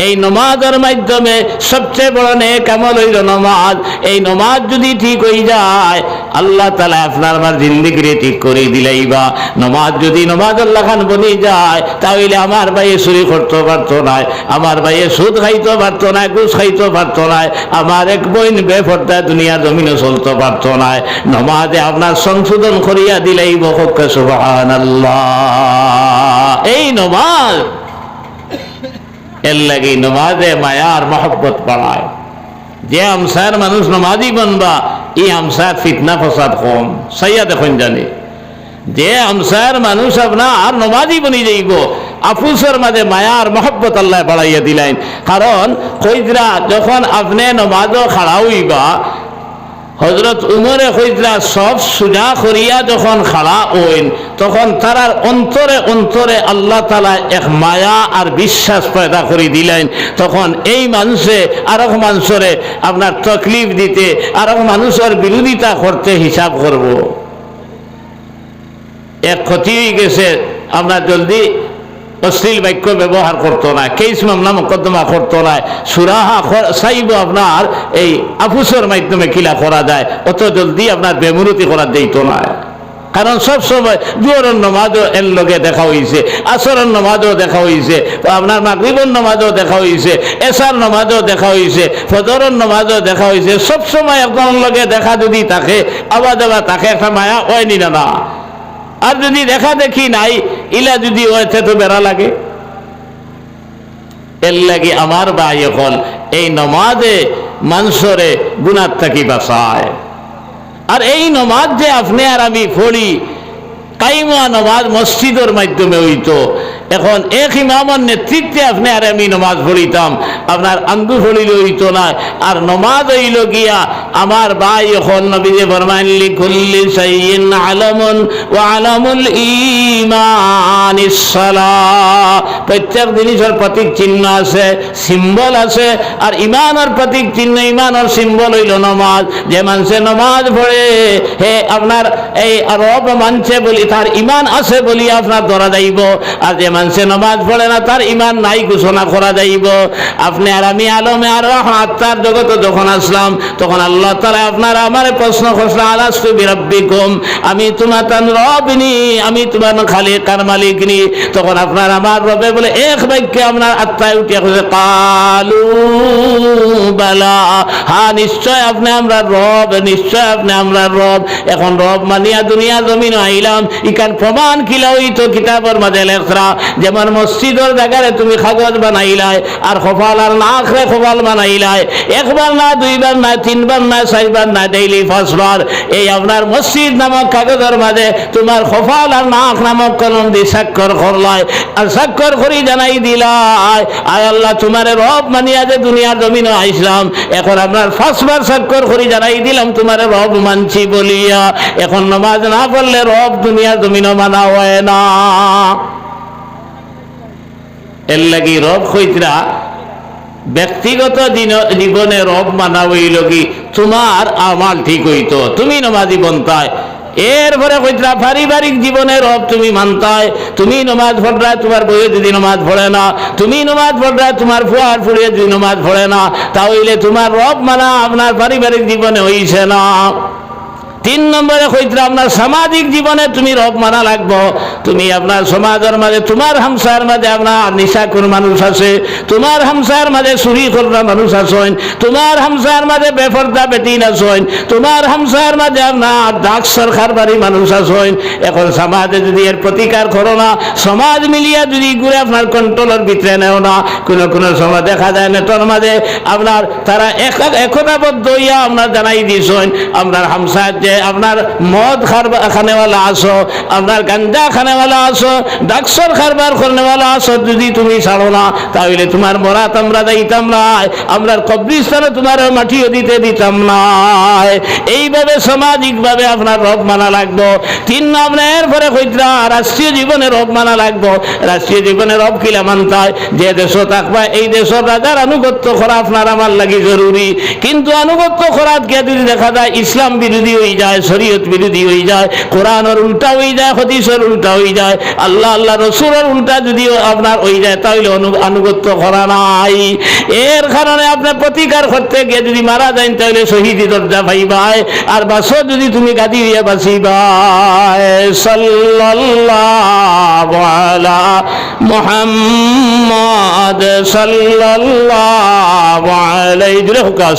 Speaker 1: এই নমাজের মাধ্যমে সবচেয়ে বড় নেক আমল হইল নমাজ। এই নমাজ যদি ঠিক হয়ে যায়, আল্লাহ তাআলা আপনার আমার জিন্দেগিরে ঠিক করে দিলাইবা। নমাজ যদি নমাজের লাখান বনি যায়, তাহলে আমার ভাইয়ে চুরি করতে পারতো না, আমার ভাইয়ে সুদ খাইতে পারতো না, ঘুষ খাইতে পারতো না, আমার এক বোন বেপর্দা দুনিয়া জমিনে চলতে পারতো না। নমাজে আপনার সংশোধন করিয়া দিলাইব। সুবহানাল্লাহ। এই নমাজ, এর লাগে নমাজে মায়ার মহব্বত বাড়ায়। যে আমসার মানুষ নমাজি বনবা, এই আমসার ফিতনা ফসাদ কম। সাইয়া দেখুন জানি, যে আমসার মানুষ আপনার নমাজি বনি যাইব, আপুসের মাঝে মায়ার মহব্বত আল্লাহ বাড়াইয়া দিলেন। কারণ কইরা যখন আপনি নমাজও খাড়া হইবা, হযরত উমরে কইতরা সব সুজা করিয়া যখন খাড়া হইন তখন তারার অন্তরে অন্তরে আল্লাহ তাআলা এক মায়া আর বিশ্বাস পয়দা করে দিলেন। তখন এই মানুষে আরেক মানুষরে আপনার তকলিফ দিতে, আরেক মানুষের বিরোধিতা করতে হিসাব করব। এক ক্ষতি হয়ে গেছে, আপনার জলদি অশ্লীল বাক্য ব্যবহার করতো না, কেস মামলা মোকদ্দমা করতো না, সুরাহা চাইব আপনার এই আফুসের মাধ্যমে কিলা করা যায়, অত জলদি আপনার বেমুরতি করা যেত না। কারণ সব সময় জোহরের নামাজও এর লগে দেখা হয়েছে, আসরের নামাজও দেখা হয়েছে, আপনার মাগরিবের নামাজও দেখা হয়েছে, এশার নামাজও দেখা হয়েছে, ফজরের নামাজও দেখা হয়েছে। সব সময় একজন লগে দেখা যদি থাকে, আবার যাবা তাকে একটা মায়া হয়নি না। আর যদি দেখা দেখি নাই, ইলা যদি হয়েছে তো বেড়া লাগে। এর লাগে আমার ভাই এখন এই নমাজে মানুষরে গুনার থাকি বাঁচায়। আর এই নমাজ যে আপনি আর আমি পড়ি, কাইমা নমাজ মসজিদের মাধ্যমে হইতো। এখন এক ইমামের নেতৃত্বে আপনি আর আমি নমাজ পড়িতাম, আপনার আন্দু পড়িলে হইতো না। আর নমাজ হইল গিয়া আমার ভাই এখন নবীজি ফরমাইলেন লিকুল্লি শাইইন আলামুন ওয়া আলামুল ঈমানিস সালাহ। প্রত্যেক জিনিসের প্রতীক চিহ্ন আছে, সিম্বল আছে। আর ইমানের প্রতীক চিহ্ন, ইমানের সিম্বল হইল নমাজ। যে মানুষে নমাজ পড়ে হে আপনার এই রব মানছে বলি তার ইমান আছে বলি আপনার ধরা যাইব। আর যে মানুষে নমাজ পড়ে না তার ইমান নাই ঘোষণা করা যাইব। আপনি আর আমি আলমে আর আত্মার জগতে যখন আসলাম তখন আল্লাহ তাআলা আপনার আমার প্রশ্ন করলেন আলাস্তু বিরাব্বিকুম, আমি তোমার তান রবনি, আমি তোমার খালিক আর মালিক নি। তখন আপনার আমার রবে বলে এক বাক্যে আপনার আত্মায় উঠিয়া কইছে কালু বালা, হ্যাঁ নিশ্চয় আপনি আমরা রব, নিশ্চয় আপনি আমরা রব। এখন রব মানিয়া দুনিয়া জমিন আইলাম, ইকান প্রমাণ কিলা হইতো কিতাবের মাঝে লেখরা। যেমন মসজিদের জায়গায় তুমি কাগজ বানাইলাই আর খোফাল আর না আখরে খোফাল বানাইলাই, একবার না দুইবার না তিনবার না চারবার না ডেইলি 5 বার। এই আপনার মসজিদ নামক কাগজের মাঝে তোমার খোফাল আর নাক নামক কলম দিয়ে স্বাক্ষর করলাই আর স্বাক্ষর করি জানাই দিলাই আয় আল্লাহ তোমার রব মানিয়া যে দুনিয়ার জমিনে আইসলাম। এখন আপনার 5 বার স্বাক্ষর করি জানাই দিলাম তোমার রব মানছি বলিয়া। এখন নামাজ না পড়লে রব দুনিয়ার জমিনে মানা হয় না। এর লাগি রব কইতরা ব্যক্তিগত জীবনে রব মানা হইল কি তোমার আমাল ঠিক হইতো, তুমি নমাজি বনতায়। এরপরে কইতরা পারিবারিক জীবনে রব তুমি মানতায়, তুমি নমাজ পড়রা তোমার বইয়ে যদি নমাজ পড়ে না, তুমি নমাজ পড়রা তোমার ফুয়ার ফুড়িয়ে যদি নমাজ পড়ে না, তাহলে তোমার রব মানা আপনার পারিবারিক জীবনে হইছে না। 3 নম্বরে কইতরা আপনার সামাজিক জীবনে তুমি রব মানা লাগবো। তুমি আপনার সমাজের মাঝে তোমার হামসার মাঝে আপনার নিশাখোর মানুষ আছে, তোমার হামসার মাঝে চুরি করা মানুষ আছেন, তোমার হামসার মাঝে বেপরদা বেটিন আছেন, তোমার হামসার মাঝে আপনার ডাক সরকার বাড়ি মানুষ আছেন। এখন সমাজে যদি এর প্রতিকার করো না, সমাজ মিলিয়া যদি ঘুরে আপনার কন্ট্রোলের ভিতরে নেও না, কোনো কোনো সময় দেখা যায় নেটর মাঝে আপনার তারা একতাবদ্ধ হইয়া আপনার জানাই দিয়েছেন আপনার হামসার যে আপনার মদ খানেওয়ালা আসো, আপনার গাঞ্জা খানেওয়ালা আসো, ডাকসর খারবার করনেওয়ালা আসো, যদি তুমি ছাড়ো না তাহলে তোমার মরাত আমরা যাইতাম না, আমরা কবরিস্তানে তোমার মাটিও দিতে দিতাম না। এইভাবে সামাজিকভাবে আপনার রব মানা লাগবো। 3 নম্বরের পরে কইতরা রাষ্ট্রীয় জীবনে রব মানা লাগবো। রাষ্ট্রীয় জীবনে রব কিলা মানতায়, যে দেশ থাকবা এই দেশের রাজার আনুগত্য করা আপনার আমার লাগি জরুরি। কিন্তু আনুগত্য করার কে যদি দেখা যায় ইসলাম বিরোধী হয়ে যায়, শরীয়ত বিরোধী হয়ে যায়, কোরআনের উল্টা হয়ে যায়, হাদিসের উল্টা হয়ে যায়, আল্লাহ রসুলের উল্টা যদি আপনার হয়ে যায় তাহলে আনুগত্য করা নাই। এর কারণে আপনার প্রতিকার করতে গিয়ে যদি মারা যায় তাহলে শহীদি দরজা পাইবাই, আর বাসো যদি তুমি গাদি হইয়া বাঁচিবাই। সাল্লাল্লাহু আলা মুহাম্মদ সাল্লাল্লাহু আলাইহি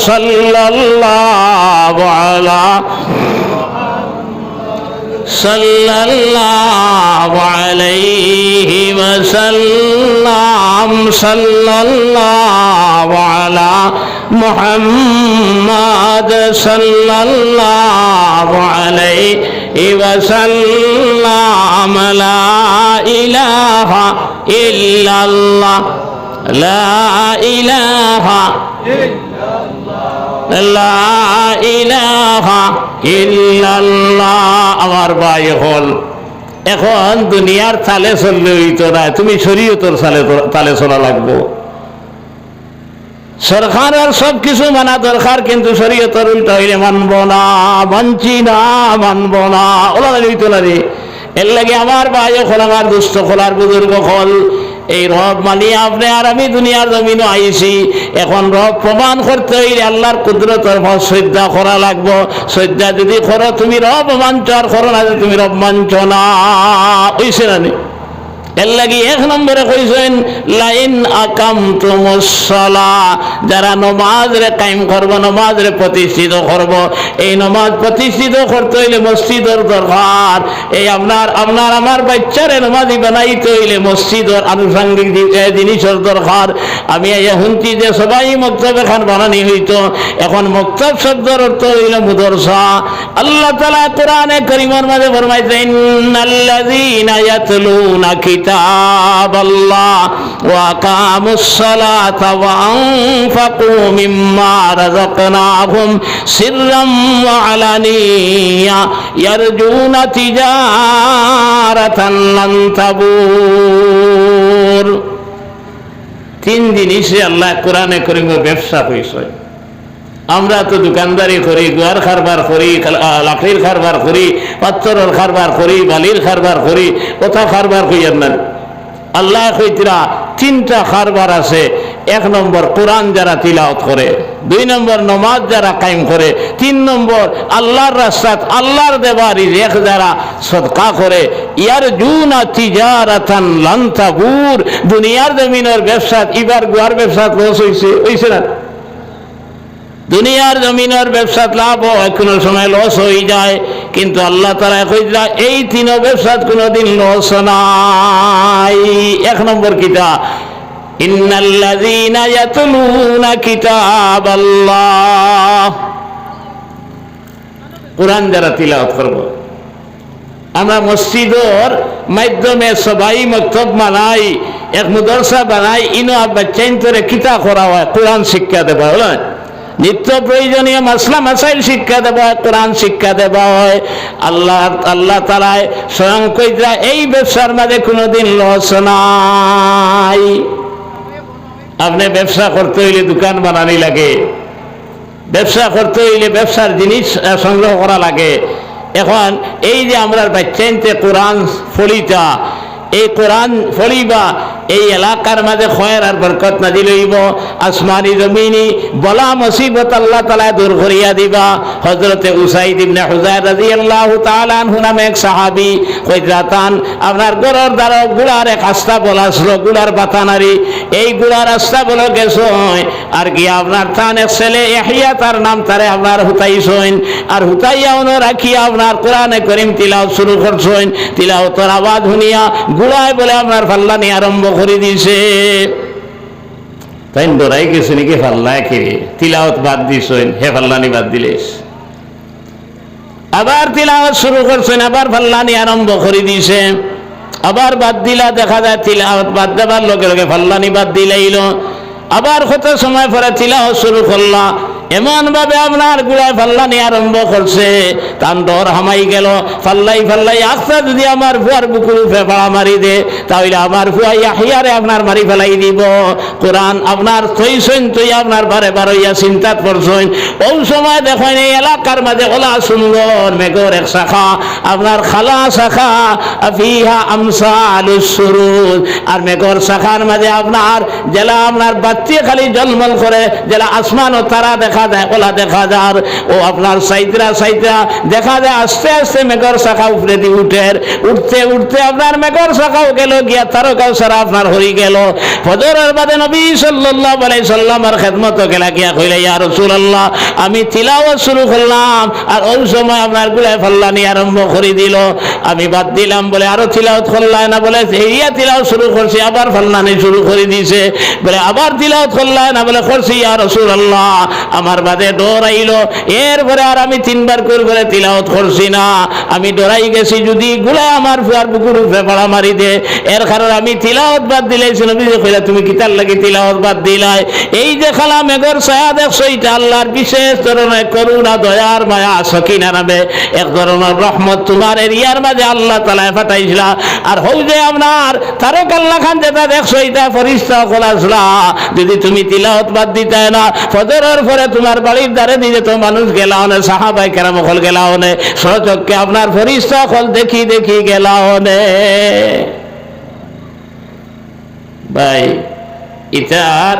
Speaker 1: সাল্লাল্লাহু আলা সাল্লাল্লাহু আলাইহি ওয়াসাল্লাম সাল্লাল্লাহু আলা মুহাম্মদ সাল্লাল্লাহু আলাইহি ওয়াসাল্লাম লা ইলাহা ইল্লাল্লাহ লা ইলাহা ইল্লাল্লাহ লা ইলাহা ইল্লাল্লাহ। আমার ভাই হল এখন দুনিয়ার তালে চললে হইতো না, তুমি শরীয়তের তালে চলা লাগবো। সরকারের সব কিছু মানা দরকার, কিন্তু শরীয়তের উল্টা হইলে মানব না, মানছি না, মানব না, ওলা হইতো না রে। এর লাগে আমার ভাই হল, আমার দুস্থ খোলার বুজুর্গ হল, এই রব মানিয়ে আপনি আর আমি দুনিয়ার জমিনে আইছি। এখন রব প্রমাণ করতে হইলে আল্লাহর কুদরতের শ্রদ্ধা করা লাগবো। শ্রদ্ধা যদি করো তুমি রব মানছ, আর করো না তুমি রব মানছ না, হইছে না? এর লাগি এক নম্বরে কইছেন লাইন আকামতুমুস সালাহ, যারা নমাজ রে কায়েম করব, নমাজ রে প্রতিষ্ঠিত করব। এই নমাজ প্রতিষ্ঠিত করতে হইলে মসজিদের দরকার। এই আপনার আমার বাচ্চারে নমাজি বানাইতে হইলে মসজিদের আনুষঙ্গিক জিনিসের দরকার। আমি এই শুনছি যে সবাই মক্তব এখন বানানি হইতো, এখন মক্তব শব্দের অর্থ হইল মুদরসা। আল্লাহ তাআলা কোরআনে কারীমের মাঝে ফরমাইছেন ইন্নাল্লাযীনা ইয়াতলুনা কিতাবাল্লাহ ওয়া আকামুস সালাতা ওয়া আনফাকু মিম্মা রাযাকনাহুম সিররাম ওয়া আলানিয়া ইয়ারজুনা তিজারাতান লান তাবুর। তিন জিনিসে আল্লাহ কোরআনে কারীমে ব্যবসা কইছে। আমরা তো দোকানদারি করি, গুয়ার কারবার করি, লাকড়ির কারবার করি, পাথরের কারবার করি, বালির কারবার করি, কোথাও কারবার কইয়ার না। আল্লাহ কইতরা তিনটা কারবার আছে। এক নম্বর কোরআন যারা তিলাওয়াত করে, দুই নম্বর নমাজ যারা কায়েম করে, তিন নম্বর আল্লাহর রাস্তাত আল্লাহর দেওয়া রিজিক যারা সদকা করে। ইয়ারজুনা তিজারাতান লান তাবুর। দুনিয়ার জমিনের ব্যবসা, এবার গুয়ার ব্যবসা লস হইছে না? দুনিয়ার জমিনের ব্যবসাত লাভ হয়, কোনো সময় লস হয়ে যায়, কিন্তু আল্লাহ তাআলা কইরা এই তিন ব্যবসাত কোনোদিন লস নাই। এক নম্বর কিতাব ইন্নাল্লাযীনা ইয়াতলুনা কিতাবাল্লাহ, কোরআন যারা তিলাওয়াত করব। আমরা মসজিদের মাধ্যমে সবাই মক্তব বানাই, এক মুদরসা বানাই, ইনো বাচ্চাইন্তরে কিতাব করা হয়, কোরআন শিক্ষা দেওয়া হয়, নিত্য প্রয়োজনীয় মাসলা মাসাইল শিক্ষা দেওয়া হয়, কোরআন শিক্ষা দেওয়া হয়। আল্লাহ তাআলা স্বয়ং কইরা এই ব্যবসার মাঝে কোনোদিন লস নাই। আপনি ব্যবসা করতে হইলে দোকান বানানি লাগে, ব্যবসা করতে হইলে ব্যবসার জিনিস সংগ্রহ করা লাগে। এখন এই যে আমরা বাচ্চাইনতে কোরআন ফলিতা, এই কোরআন ফলিবা, এই এলাকার মাঝে খয়ের আর বরকত নাজিল হইব। আসমানি জমিনি বলা মুসিবত আল্লাহ তাআলা দূর করিয়া দিবা। হযরতে উসাইদ ইবনে হুযায়র রাদিয়াল্লাহু তাআলা আনহু নামে এক সাহাবী কইরাতান আপনার গরর দ্বারা গুড়ার এক আস্তা বলাছিল, গুড়ার বাতানারি, এই গুড়ার আস্তা বলে গেছো আর কি আপনার তান এক ছেলে ইহইয়া, তার নাম তারে আপনার হুতাইছেন, আর হুতাইয়া উনো রাখিয়া আপনার কোরআনে কারীম তিলাওয়াত শুরু করছেন। তিলাওয়াতের আওয়াজ শুনিয়া গুড়ায় বলে আপনার ফাল্লানি আরম্ভ করে দিছে। তাই ডরাই গেছে নাকি ফাল্লায় কে তিলাওয়াত বাদ দিছেন, হে ফাল্লানি বাদ দিলেস, আবার তিলাওয়াত শুরু করছেন, আবার ফাল্লানি আরম্ভ করে দিছে, আবার বাদ দিলা। দেখা যায় তিলাওয়াত বাদ দেবার লগে লগে ফাল্লানি বাদ দিলাইল, আবার কত সময় পরে তিলাওয়াত শুরু করলা। এমন ভাবে আপনার গুড়ায় ফাল্লানি আরম্ভ করছে, তার ডর হামাই গেল। ফাল্লাই আস্তে যদি আমার ফুয়ার বুকুর উপরে ফাড়া মারি দে, তাহলে আমার ফুয়া ইয়াহিয়ারে আপনার মারি ফেলাই দিব। কোরআন আপনার থইছেন, তুই আপনার বারে বারইয়া চিন্তাত পড়ছেন। ওই সময় দেখেন এই এলাকার মাঝে ওলা সুন্দর মেঘর এক শাখা, আপনার খালা শাখা, ফিহা আমসালুস সুরুজ। আর মেঘর শাখার মাঝে আপনার জেলা আপনার বাতি খালি জলমল করে, জেলা আসমান ও তারা দেখা যায়, ওলা দেখা যায়। ও আপনার সাইতরা দেখা যায় আস্তে আস্তে মেঘর শাখা উপরে দিয়ে উঠতে উঠতে আপনার মেঘর শাখাও গেল গিয়া, তারকাও সারা আপনার হয়ে গেল। ফজরের বাদে নবী সাল্লাল্লাহু আলাইহি সাল্লামের খেদমত গেলা গিয়া কইলা, ইয়া রাসূলুল্লাহ, আমি তিলাওয়াত শুরু করলাম, আর ওই সময় আপনার গুলায় ফাল্লানি আরম্ভ করে দিল। আমি বাদ দিলাম বলে আরো তিলাওয়াত করলাই না, বলে ইয়া তিলাওয়াত শুরু করছি, আবার ফাল্লানি শুরু করে দিয়েছে, বলে আবার তিলাওয়াত করলাই না, বলে করছি। ইয়া রাসূলুল্লাহ, আমার বাদে ডর আইলো। এরপরে আর আমি 3 বার করে তিলাওয়াত করছি না। আমি ডরাই গেছি যদি গুলা আমার ফুয়ার বুকুর উপরে পাড়া মারি দে, এর কারণে আমি তিলাওয়াত বাদ দিলাইছি। নবীজি কইলা তুমি কিতার লাগি তিলাওয়াত বাদ দিলাই? এই যে খালা মেঘর ছায়া দেখছো, এটা আল্লাহর বিশেষ ধরনের করুণা, দয়ার মায়া, সকিনা নামে এক ধরনের রহমত তোমার এরিয়ার মাঝে আল্লাহ তাআলা পাঠাইছিলা। আর হই যে আপনার তারেক আল্লাহ খান যেটা দেখছো, এটা ফেরেশতা কল আসলা। যদি তুমি তিলাওয়াত বাদ দিতে না, ফজরের পরে তোমার বাড়ির দ্বারে দিয়ে তো মানুষ গেলাও না, সাহাবায়ে কেরাম কল গেলাও না, সচক্ষে আপনার ফেরেশতা কল দেখি গেলাও না। ভাই এটার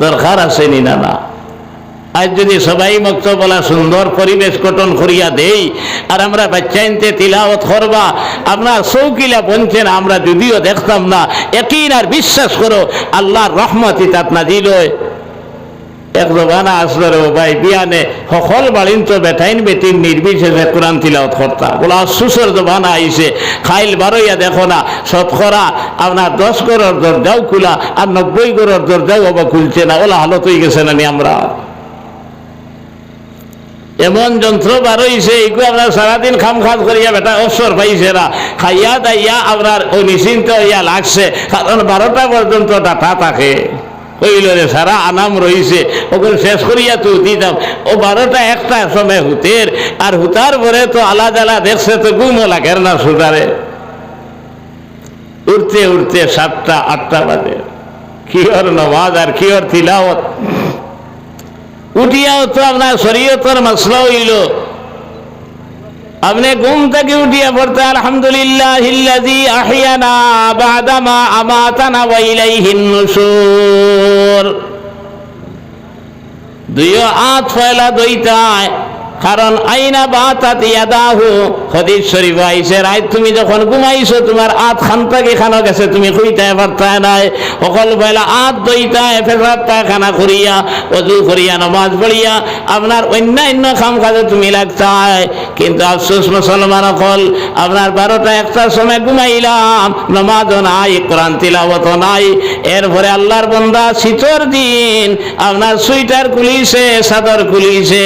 Speaker 1: দরকার আছে নি না? আজ যদি সবাই মক্তব বলা সুন্দর পরিবেশ গঠন করিয়া দেই, আর আমরা বাচ্চা ইনতে তিলাওয়াত করবা, আপনার চৌকিলা বলছেন আমরা যদিও দেখতাম না, একই আর বিশ্বাস করো আল্লাহর রহমত ইতাত নাজিল হয়। এক জবানা আসলো রে ভাই বিয়ানে সকল বাড়িন তো বেটাইন বেটিন নির্বিশেষে কোরআন তিলাওয়াত করতা। বলা সুসর জবানা আইছে, খাইল বারইয়া দেখো না শতকরা আপনার 10 ঘরের দরজাও খুলা আর 90 ঘরের দরজাও বাবা খুলছে না। ওলা হালত হয়ে গেছে না নি? আমরা এমন যন্ত্র বার হইছে, এইগুলো আপনার সারাদিন খাম খাজ করিয়া বেটা অবসর পাইছে না, খাইয়া দাইয়া আপনার ওই নিশ্চিন্ত হইয়া লাগছে, কারণ 12টা পর্যন্ত ডাটা থাকে। কইল রে সারা আনাম রইছে, ওগুলো শেষ করিয়া তো দিতাম। ও 12টা 1টা সময় হুতের, আর হুতার পরে তো আলাদা দেখছে তো ঘুমও লাগের না সুতারে। উঠতে 7টা 8টা বাজে, কি ওর নামাজ আর কি ওর তিলাওয়াত। উঠিয়াও তো আপনার শরীয়তের মাসলা হইল, আপনি ঘুম থেকে উঠিয়া পড়তে আলহামদুলিল্লাহিল্লাযী আহইয়ানা বা'দা মা আমাতানা ওয়া ইলাইহিন নুশুর। দুইও আত ফয়লা দইতায়, কারণ আইনা বাতাত ইয়াদাহু, হাদিস শরীফ আইছে রাত তুমি যখন ঘুমাইছো তোমার আত খানটাকে খানো গেছে, তুমি কইতে পারতায় নাই। সকল বেলা আত দইতায় ফেরত পায়খানা করিয়া ওযু করিয়া নামাজ পড়িয়া আপনার অন্যান্য কাম কাজে তুমি লাগতায়। কিন্তু আফসোস মুসলমান সকল আপনার 12টা 1টার সময় ঘুমাইলাম, নামাজও নাই, কোরআন তিলাওয়াতও নাই। এরপরে আল্লাহর বান্দা শীতের দিন আপনার সুইটার খুলিছে, চাদর খুলিছে,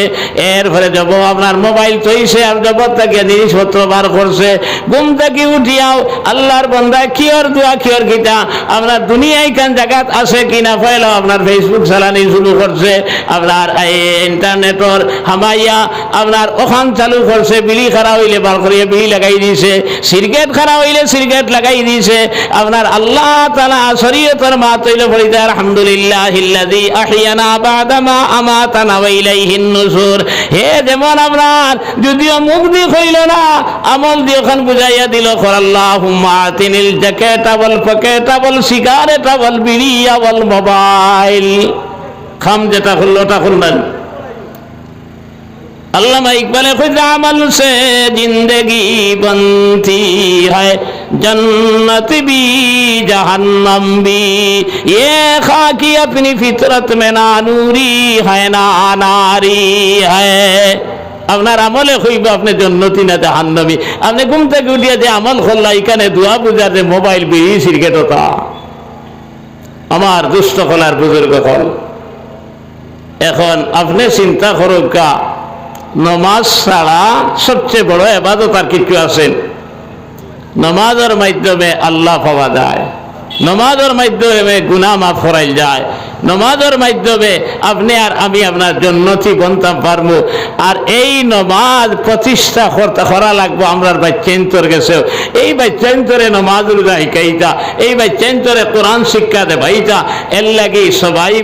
Speaker 1: এরপরে আপনার মোবাইল তৈছে আর জগৎ থেকে জিনিসপত্র বার করছে। ঘুম থেকে উঠিয়াও আল্লাহর বান্দা কিয়র দোয়া কিয়র গীতা আপনার দুনিয়ায় কান জায়গাত আছে কিনা ফেলাও আপনার ফেসবুক চালানি শুরু করছে, আপনার ইন্টারনেটর হামাইয়া আপনার ওখান চালু করছে। বিড়ি খারা হইলে বার করিয়া বিড়ি লাগাই দিয়েছে, সিগারেট খারা হইলে সিগারেট লাগাই দিয়েছে। আপনার আল্লাহ তাআলা শরীয়তের মা তৈল পড়িতে আলহামদুলিল্লাহিল্লাযী আহইয়ানা বা'দা মা আমাতানা ওয়া ইলাইহিন নুশুর। হে যেমন আপনার যদিও মুখ দিয়ে হইল না, আমল দিয়ে ওখান বুঝাইয়া দিল আল্লাহুম্মা আতিনিল জাকাতা ওয়াল ফাকাতা ওয়াল সিগারেতা ওয়াল বিড়িয়া ওয়াল মোবাইল। খাম যেটা হলো ওটা খুললেন। अल्लामा इकबाल खुद अमल से जिंदगी बनती है, जन्नत भी जहन्नम भी, ये खाकी अपनी फितरत में ना नूरी है ना नारी है। আপনার আমলে হইব আপনি জন্নতি না জাহান্নামী। আপনি ঘুম থেকে উঠিয়া যে আমল করলা, এখানে দোয়া বুঝার যে মোবাইল বিড়ি সিগারেট ওটা আমার দুষ্ট কলার বুজুর্গ কল। এখন আপনি চিন্তা করুকা নমাজ ছাড়া সবচেয়ে বড় ইবাদত আর কিছু আছে? নমাজের মাধ্যমে আল্লাহ পাওয়া যায়, নমাজের মাধ্যমে গুনাহ মাফ করাই যায়, নমাজের মাধ্যমে আপনি আর আমি আপনার জন্নতি বনতে পারবো। আর এই নমাজ প্রতিষ্ঠা করা লাগবো আমরার বাচ্চান্তর গেছেও। এই বাচ্চান্তরে নমাজ শিখাইতা, এই বাচ্চান্তরে কোরআন শিক্ষা দেবাইতা, এর লাগি সবাই